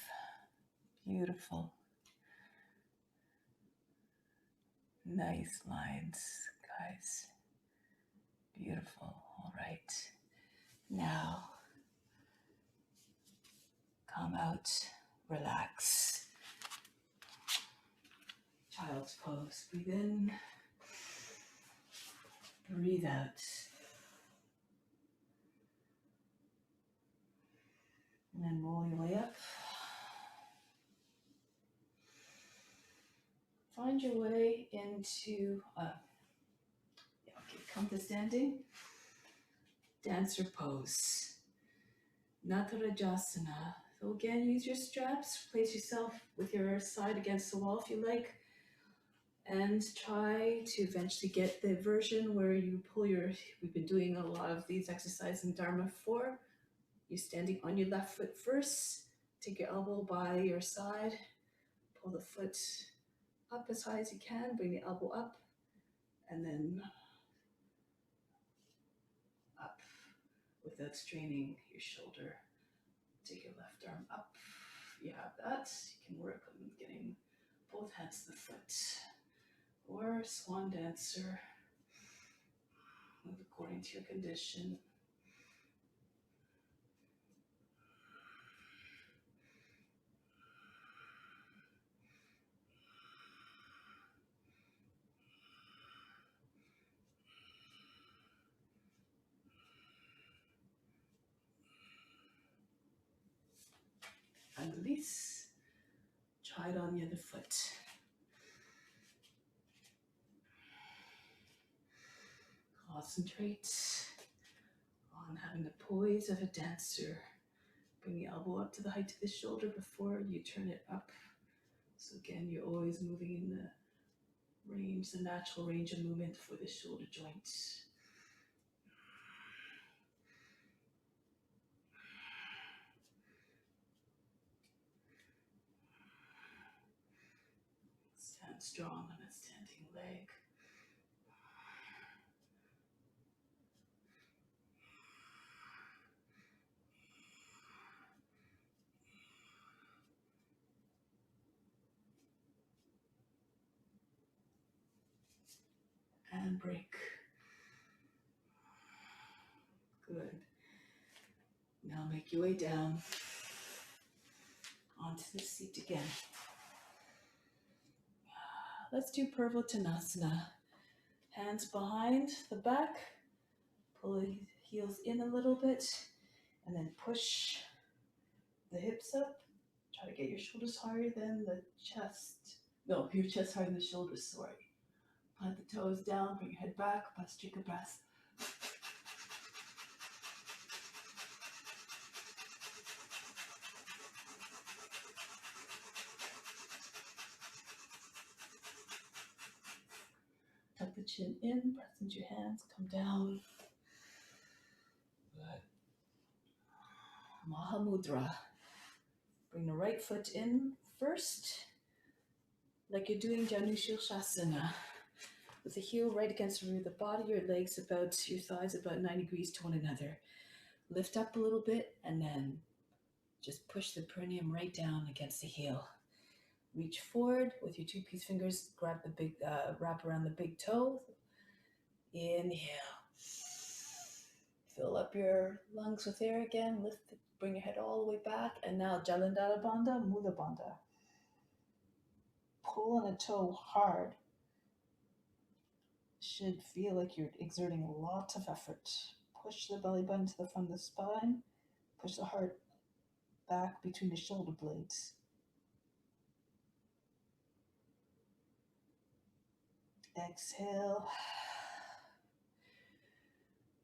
Beautiful. Nice lines, guys. Beautiful. All right. Now, come out, relax. Child's pose. Breathe in. Breathe out. And then roll your way up. Find your way into, come to standing. dancer pose. Natarajasana. So again, use your straps, place yourself with your side against the wall if you like, and try to eventually get the version where you pull your, we've been doing a lot of these exercises in Dharma 4. You're standing on your left foot first, take your elbow by your side, pull the foot up as high as you can, bring the elbow up, and then up without straining your shoulder. Take your left arm up. You have that. You can work on getting both hands to the foot. Or swan dancer. Move according to your condition. And release. Try it on the other foot. Concentrate on having the poise of a dancer. Bring the elbow up to the height of the shoulder before you turn it up. So again, you're always moving in the range, the natural range of movement for the shoulder joint. Stand strong on a standing leg. And break. Good. Now make your way down onto the seat again. Let's do Purvottanasana. Hands behind the back. Pull the heels in a little bit. And then push the hips up. Try to get your shoulders higher than the chest. No, your chest higher than the shoulders, sorry. Plant the toes down, bring your head back, Bhastrika breath. Tuck the chin in, press into your hands, come down. Good. Mahamudra. Bring the right foot in first, like you're doing Janushirshasana. With the heel right against the rear of the body, your legs about, your thighs about 90 degrees to one another. Lift up a little bit and then just push the perineum right down against the heel. Reach forward with your two peace fingers, grab the big, wrap around the big toe. Inhale. Fill up your lungs with air again. Lift, bring your head all the way back. And now Jalandhara Bandha, Mula Bandha. Pull on a toe hard. Should feel like you're exerting a lot of effort. Push the belly button to the front of the spine. Push the heart back between the shoulder blades. Exhale.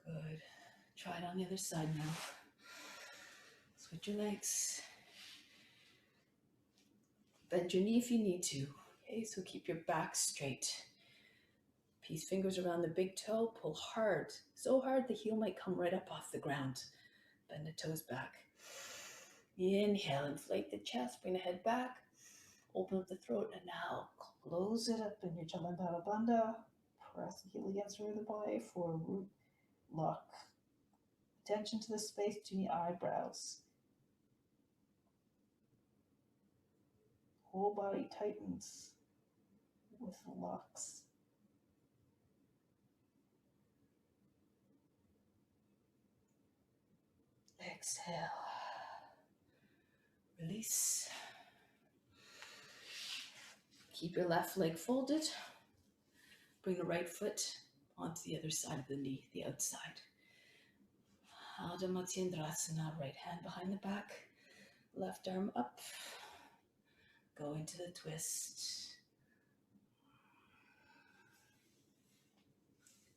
Good. Try it on the other side now. Switch your legs. Bend your knee if you need to. Okay, so keep your back straight. Peace fingers around the big toe. Pull hard. So hard the heel might come right up off the ground. Bend the toes back. Inhale, inflate the chest, bring the head back. Open up the throat, and now close it up in your Jalandhara Bandha. Press the heel against the rear of the body for a root lock. Attention to the space between the eyebrows. Whole body tightens with the locks. Exhale. Release. Keep your left leg folded. Bring the right foot onto the other side of the knee, the outside. Ardha Matsyendrasana, right hand behind the back, left arm up. Go into the twist.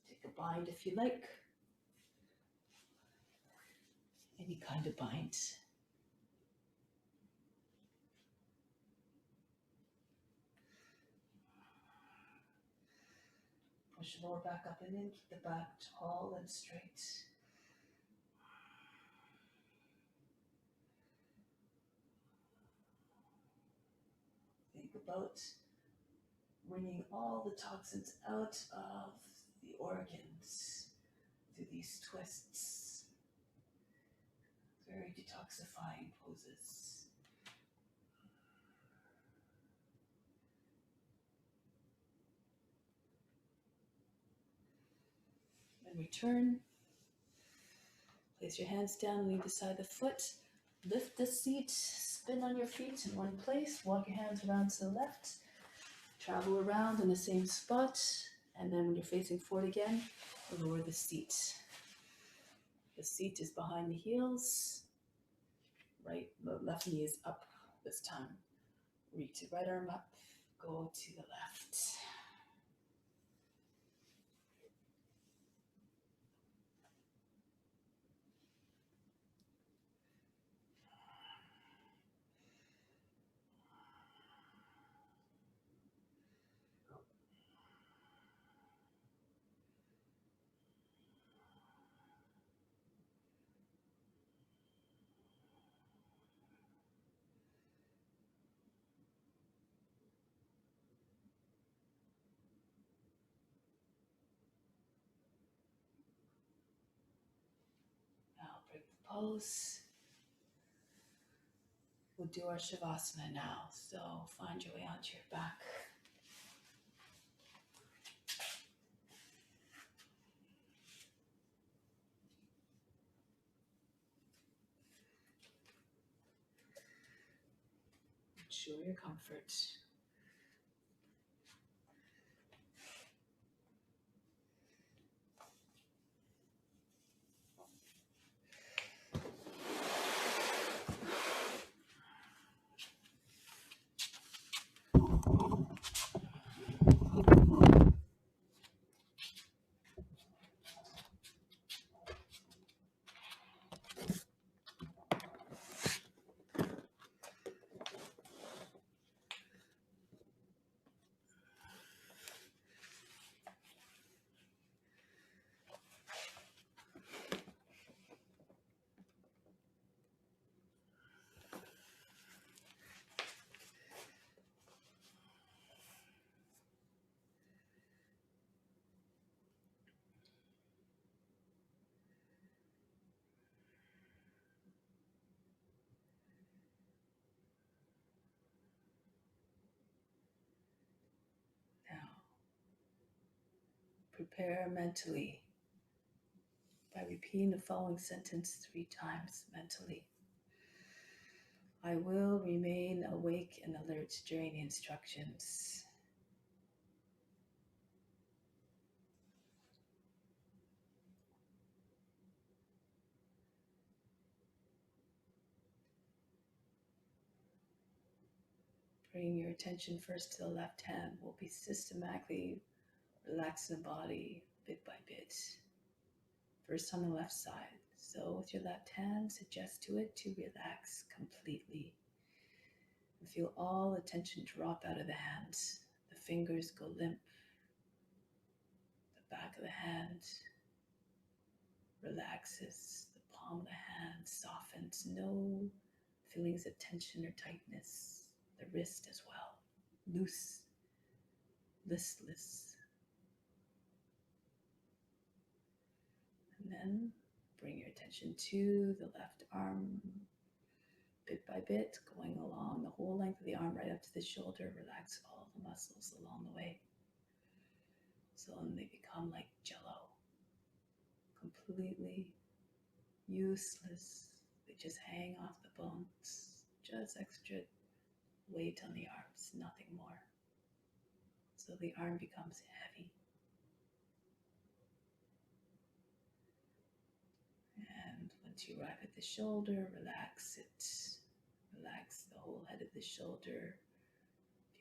Take a bind if you like. any kind of bind. Push the lower back up and in, keep the back tall and straight. Think about bringing all the toxins out of the organs through these twists. Very detoxifying poses. And return. Place your hands down on either side of the foot. Lift the seat, spin on your feet in one place, walk your hands around to the left, travel around in the same spot, and then when you're facing forward again, lower the seat. The seat is behind the heels, the left knee is up this time. Reach the right arm up, go to the left. Now break the pose. We'll do our Shavasana now. So find your way onto your back. Ensure your comfort. Now, prepare mentally by repeating the following sentence 3 times mentally. I will remain awake and alert during the instructions. Bring your attention first to the left hand. We'll be systematically relaxing the body bit by bit. First on the left side. So with your left hand, suggest to it to relax completely. And feel all the tension drop out of the hands. The fingers go limp. The back of the hand relaxes. The palm of the hand softens. No feelings of tension or tightness. The wrist as well. Loose, listless. And then bring your attention to the left arm, bit by bit, going along the whole length of the arm right up to the shoulder. Relax all the muscles along the way. So then they become like jello, completely useless. They just hang off the bones, just extra weight on the arms, nothing more. So the arm becomes heavy. And once you arrive at the shoulder, relax it. Relax the whole head of the shoulder.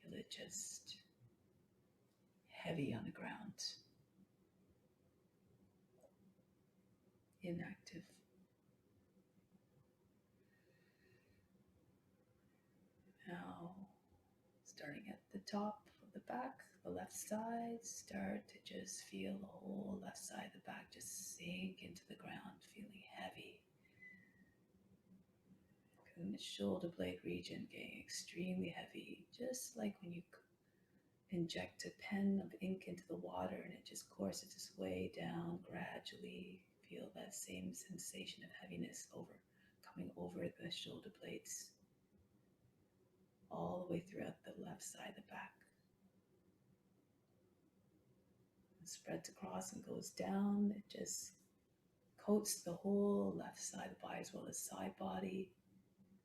Feel it just heavy on the ground. Inactive. Now, starting at the top of the back, the left side, start to just feel the whole left side of the back just sink into the ground, feeling heavy. And the shoulder blade region getting extremely heavy, just like when you inject a pen of ink into the water and it just courses its way down gradually. Feel that same sensation of heaviness coming over the shoulder blades all the way throughout the left side of the back. It spreads across and goes down. It just coats the whole left side of the body as well as side body.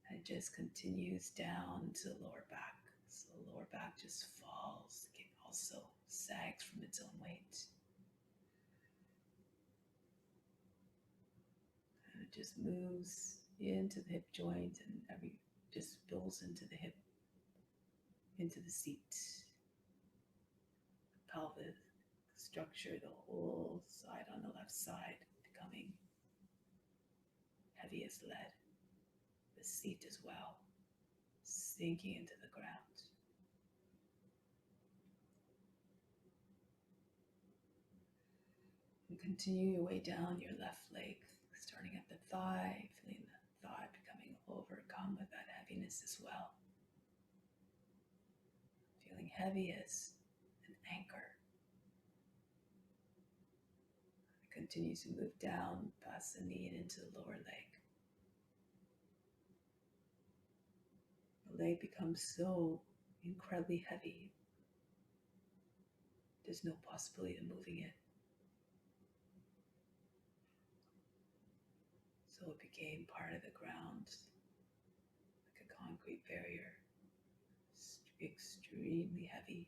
And it just continues down to the lower back. So the lower back just falls. It also sags from its own weight. And it just moves into the hip joint and just spills into the hip, into the seat, pelvic structure, the whole side on the left side becoming heavy as lead. The seat as well, sinking into the ground. And continue your way down your left leg, starting at the thigh, feeling the thigh becoming overcome with that heaviness as well. Feeling heavy as an anchor. It continues to move down past the knee and into the lower leg. The leg becomes so incredibly heavy. There's no possibility of moving it. So it became part of the ground, like a concrete barrier, extremely heavy.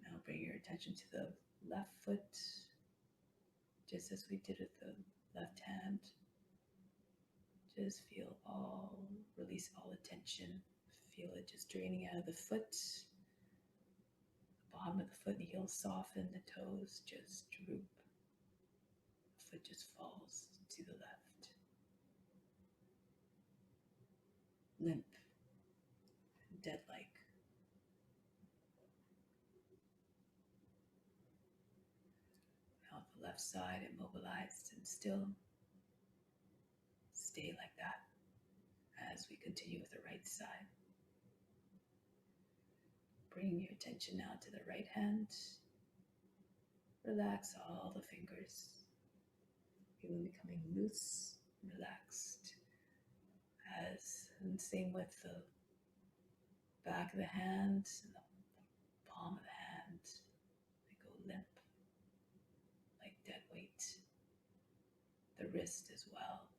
Now bring your attention to the left foot, just as we did with the left hand. Just release all the tension. Feel it just draining out of the foot. The bottom of the foot and heel soften, the toes just droop. The foot just falls to the left. Limp, dead-like. Now the left side immobilized and still. Stay like that as we continue with the right side. Bring your attention now to the right hand. Relax all the fingers. Feel them becoming loose, relaxed. And same with the back of the hand and the palm of the hand. They go limp, like dead weight. The wrist as well.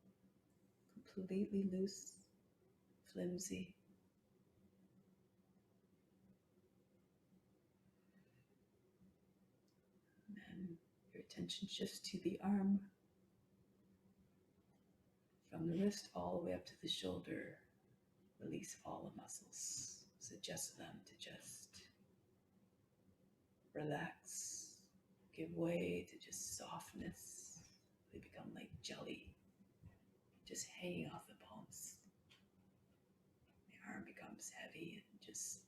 Completely loose, flimsy. And then your attention shifts to the arm. From the wrist all the way up to the shoulder, release all the muscles. Suggest them to just relax, give way to just softness. They become like jelly, just hanging off the palms. The arm becomes heavy and just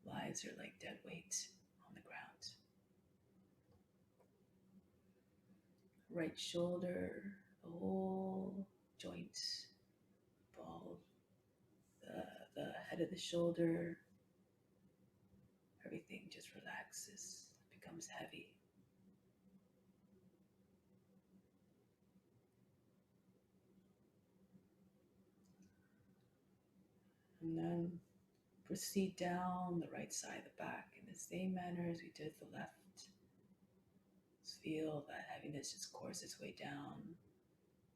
lies there like dead weight on the ground. Right shoulder, the whole joint, ball, the head of the shoulder, everything just relaxes, becomes heavy. And then proceed down the right side of the back in the same manner as we did the left. Just feel that heaviness just course its way down,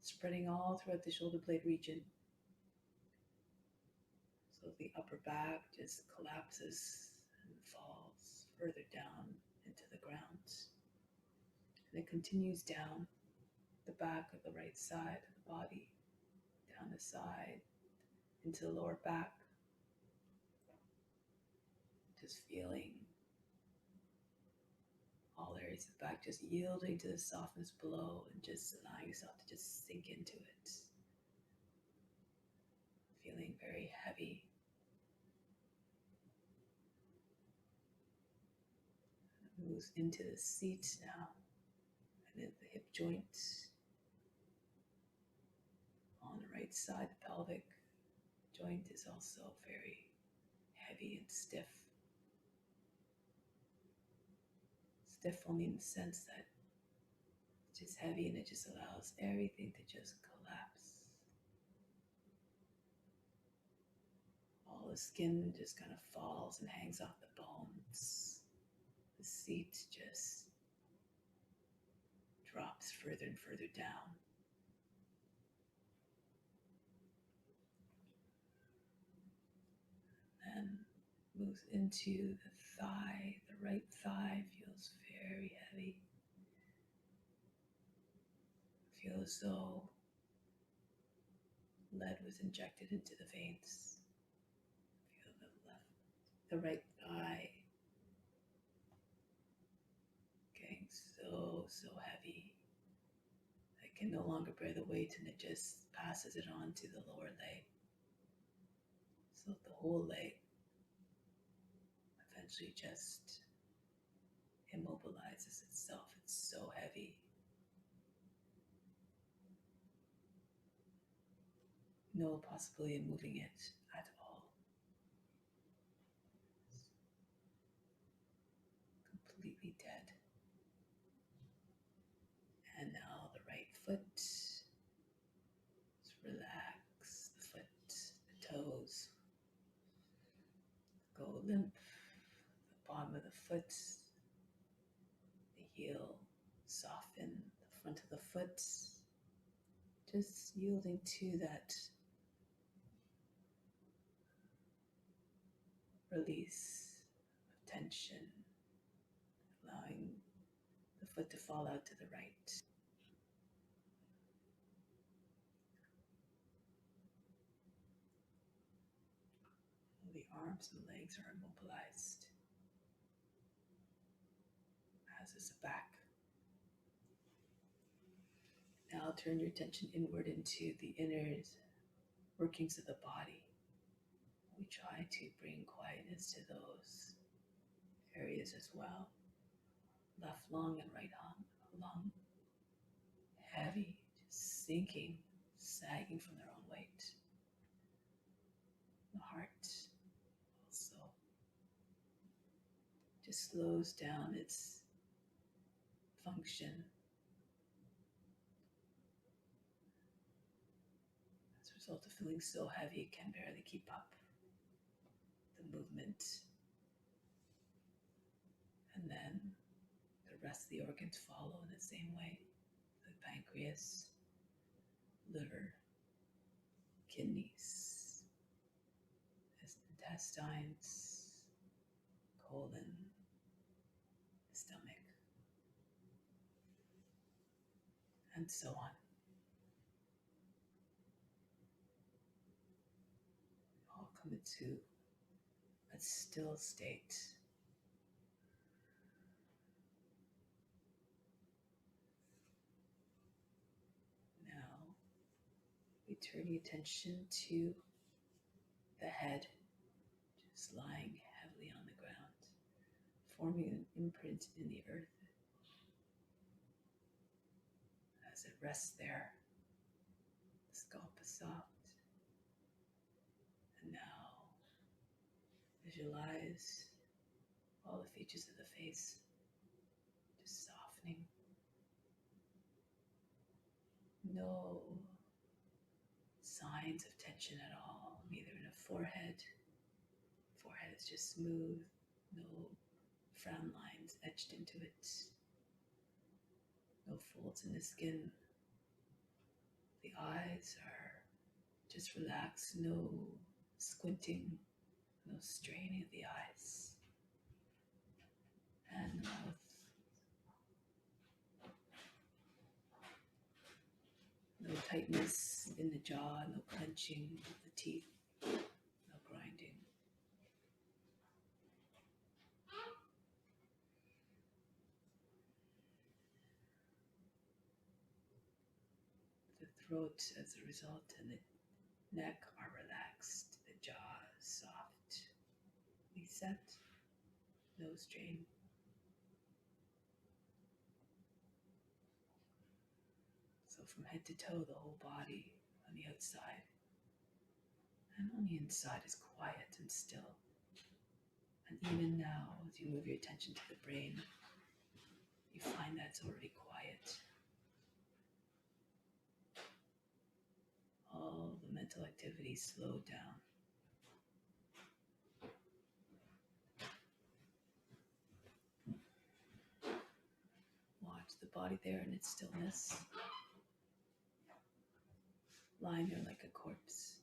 spreading all throughout the shoulder blade region. So the upper back just collapses and falls further down into the ground. And it continues down the back of the right side of the body, down the side, into the lower back. Just feeling all areas of the back just yielding to the softness below and just allowing yourself to just sink into it. very heavy. It moves into the seat now, and then the hip joint on the right side, the pelvic joint is also very heavy and stiff. Stiff only in the sense that it's just heavy and it just allows everything to just collapse. All the skin just kind of falls and hangs off the bones. The seat just drops further and further down. And moves into the thigh. The right thigh feels very heavy. Feel as though lead was injected into the veins. Feel the right thigh getting so heavy. I can no longer bear the weight, and it just passes it on to the lower leg. So the whole leg eventually just immobilizes itself. It's so heavy. No possibility of moving it at all. Completely dead. And now the right foot. Just relax the foot, the toes. Go limp. The bottom of the foot. The heel. Soften the front of the foot. Just yielding to that release of tension, allowing the foot to fall out to the right. The arms and legs are immobilized, as is the back. Now turn your attention inward into the inner workings of the body. We try to bring quietness to those areas as well. Left lung and right lung, heavy, just sinking, sagging from their own weight. The heart also just slows down its function as a result of feeling so heavy it can barely keep up the movement. And then the rest of the organs follow in the same way. The pancreas, liver, kidneys, intestines, colon, stomach, and so on. All come into a still state. Now we turn the attention to the head, just lying heavily on the ground, forming an imprint in the earth. As it rests there, the scalp is soft. And now visualize all the features of the face just softening. No signs of tension at all, neither in the forehead. Forehead is just smooth, no frown lines etched into it, no folds in the skin. The eyes are just relaxed, no squinting, no straining of the eyes. And the mouth. No tightness in the jaw, no clenching of the teeth, no grinding. The throat, as a result, and the neck are relaxed The jaw is soft, set, nose drain. So from head to toe, the whole body on the outside and on the inside is quiet and still. And even now, as you move your attention to the brain, you find that it's already quiet. All the mental activity slowed down. Watch the body there in its stillness, lying there like a corpse,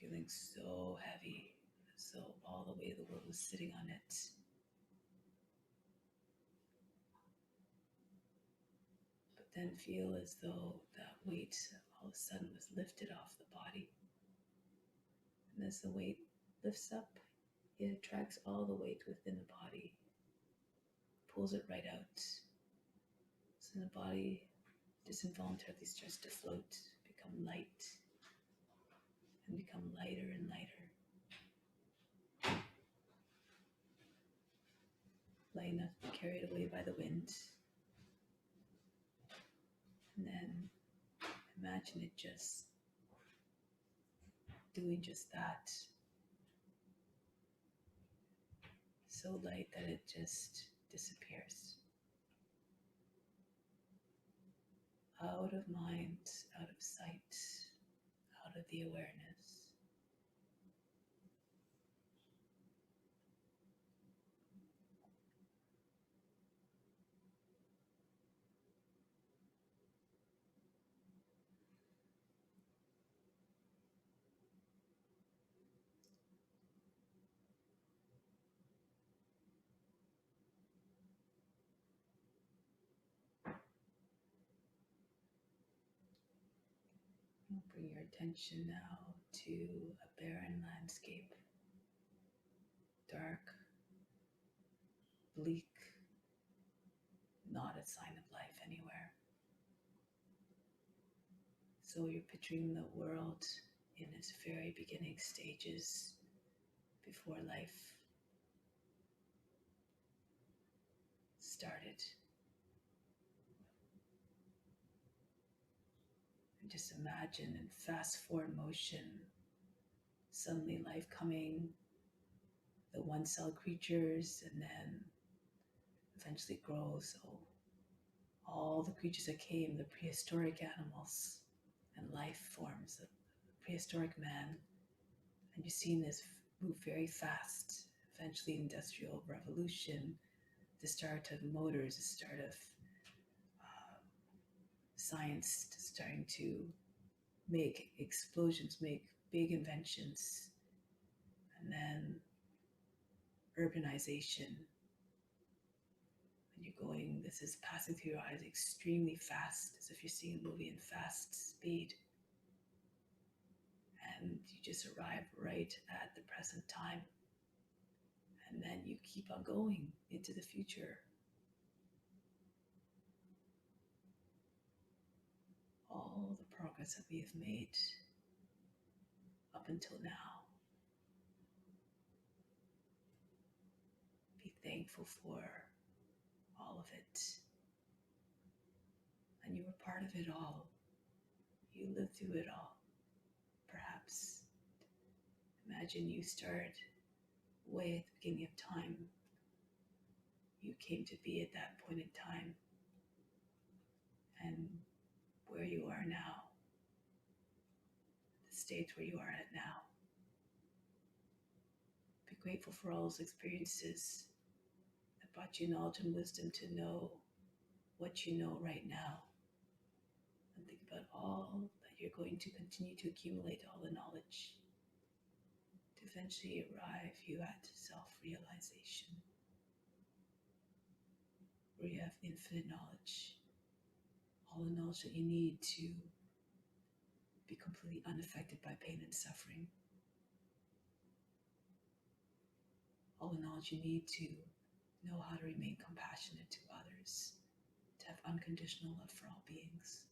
feeling so heavy, as though all the weight of the world was sitting on it. But then feel as though that weight all of a sudden was lifted off the body. And as the weight lifts up, it attracts all the weight within the body, pulls it right out. So the body just involuntarily starts to float, become light, and become lighter and lighter. Light enough to be carried away by the wind. And then imagine it just doing just that. So light that it just disappears. Out of mind, out of sight, out of the awareness. Bring your attention now to a barren landscape. Dark, bleak, not a sign of life anywhere. So you're picturing the world in its very beginning stages before life started. And just imagine in fast forward motion, suddenly life coming, the one-celled creatures, and then eventually grows. So all the creatures that came, the prehistoric animals and life forms, the prehistoric man, and you've seen this move very fast. Eventually industrial revolution, the start of motors, the start of science starting to make explosions, make big inventions, and then urbanization. And you're going, this is passing through your eyes extremely fast, as if you're seeing a movie in fast speed. And you just arrive right at the present time. And then you keep on going into the future. All the progress that we have made up until now. Be thankful for all of it. And you were part of it all. You lived through it all. Perhaps imagine you start way at the beginning of time. You came to be at that point in time. And where you are now. The state where you are at now. Be grateful for all those experiences that brought you knowledge and wisdom to know what you know right now. And think about all that you're going to continue to accumulate, all the knowledge to eventually arrive you at self-realization, where you have infinite knowledge, all the knowledge that you need to be completely unaffected by pain and suffering, all the knowledge you need to know how to remain compassionate to others, to have unconditional love for all beings.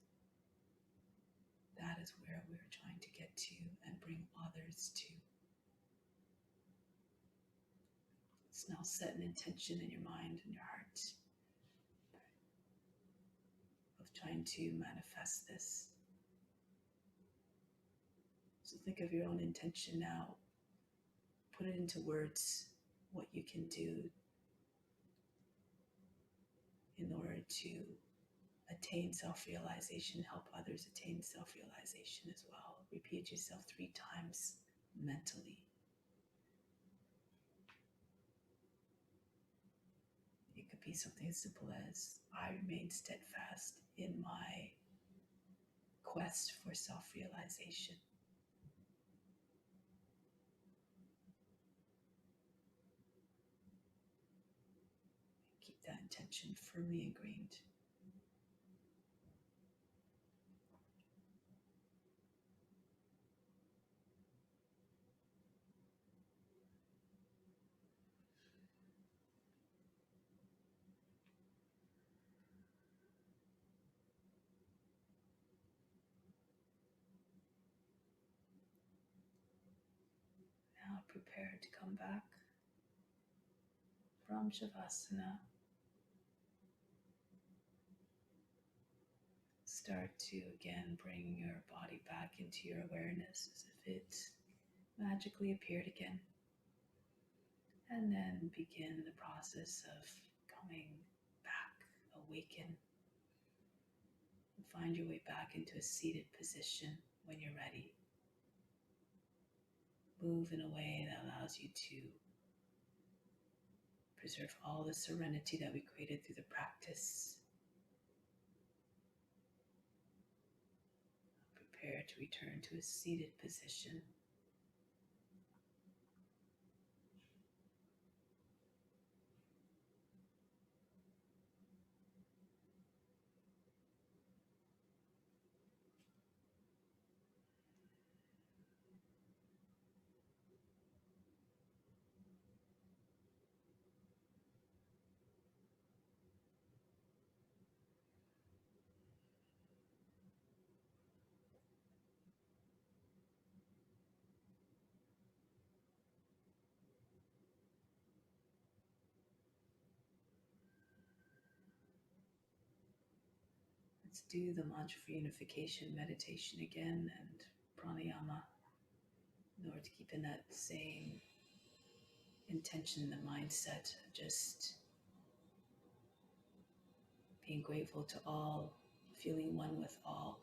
That is where we're trying to get to and bring others to. Let's now set an intention in your mind and your heart of trying to manifest this. So think of your own intention now. Put it into words, what you can do in order to attain self-realization, help others attain self-realization as well. Repeat yourself 3 times mentally. It could be something as simple as, I remain steadfast in my quest for self-realization. Keep that intention firmly ingrained. Now prepare to come back from Shavasana. Start to again bring your body back into your awareness as if it magically appeared again. And then begin the process of coming back, awaken. And find your way back into a seated position when you're ready. Move in a way that allows you to preserve all the serenity that we created through the practice. Prepare to return to a seated position. Let's do the mantra for unification meditation again and pranayama in order to keep in that same intention, the mindset of just being grateful to all, feeling one with all,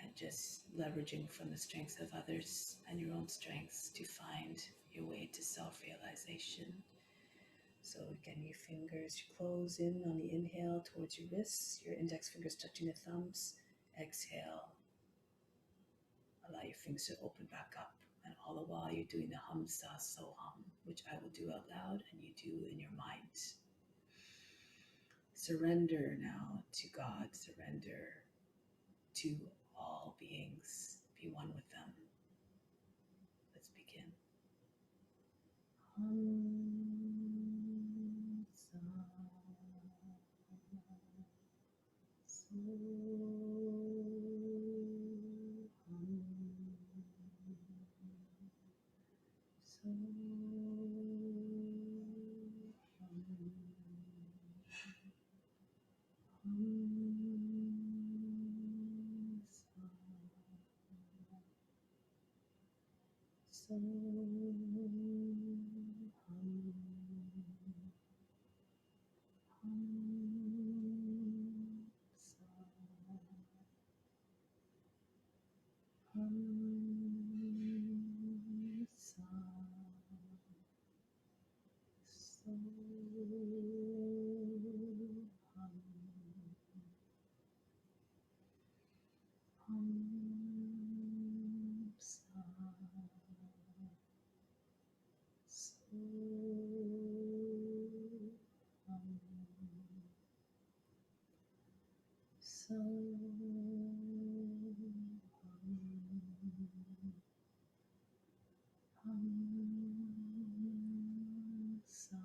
and just leveraging from the strengths of others and your own strengths to find your way to self-realization. So again, your fingers close in on the inhale towards your wrists, your index fingers touching the thumbs. Exhale, allow your fingers to open back up. And all the while you're doing the hum sa so hum, which I will do out loud and you do in your mind. Surrender now to God, surrender to all beings, be one with them. Let's begin. Hum sa so hum so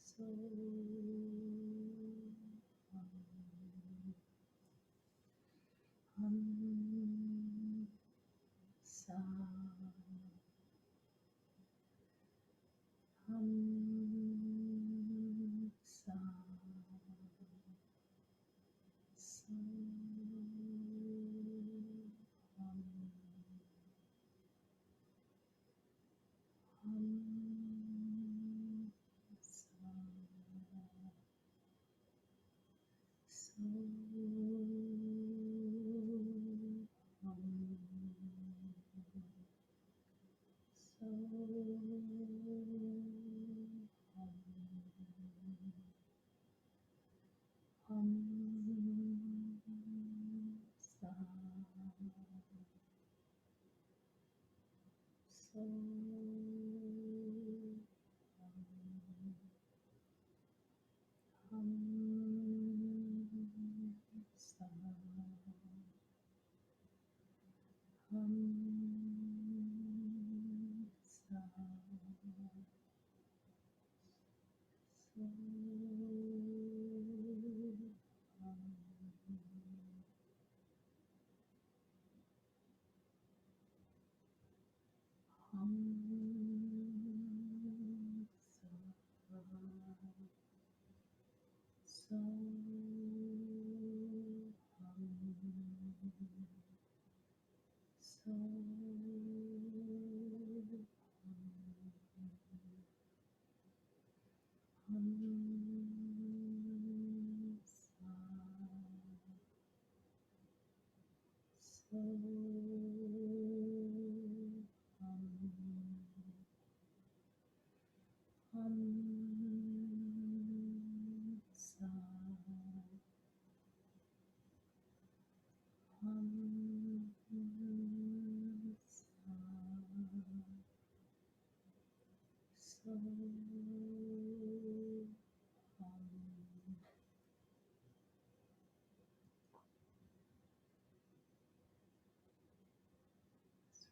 so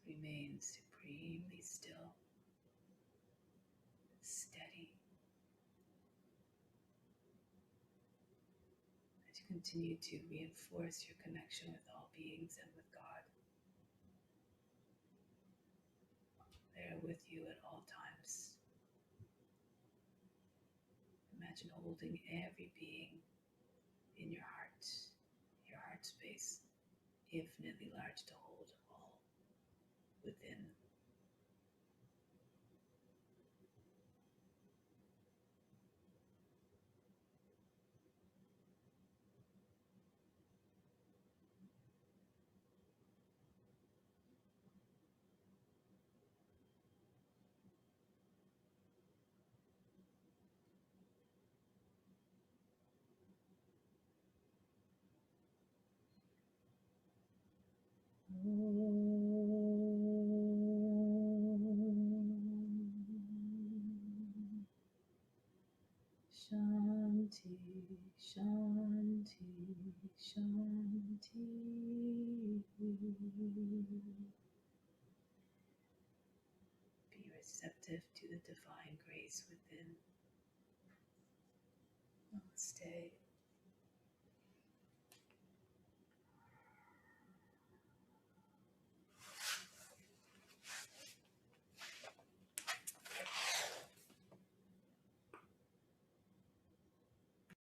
Remain supremely still, steady, as you continue to reinforce your connection with all beings and with God. They are with you at all times. Imagine holding every being in your heart space, infinitely large to hold all within. Shanti, Shanti, Shanti. Be receptive to the divine grace within. Namaste.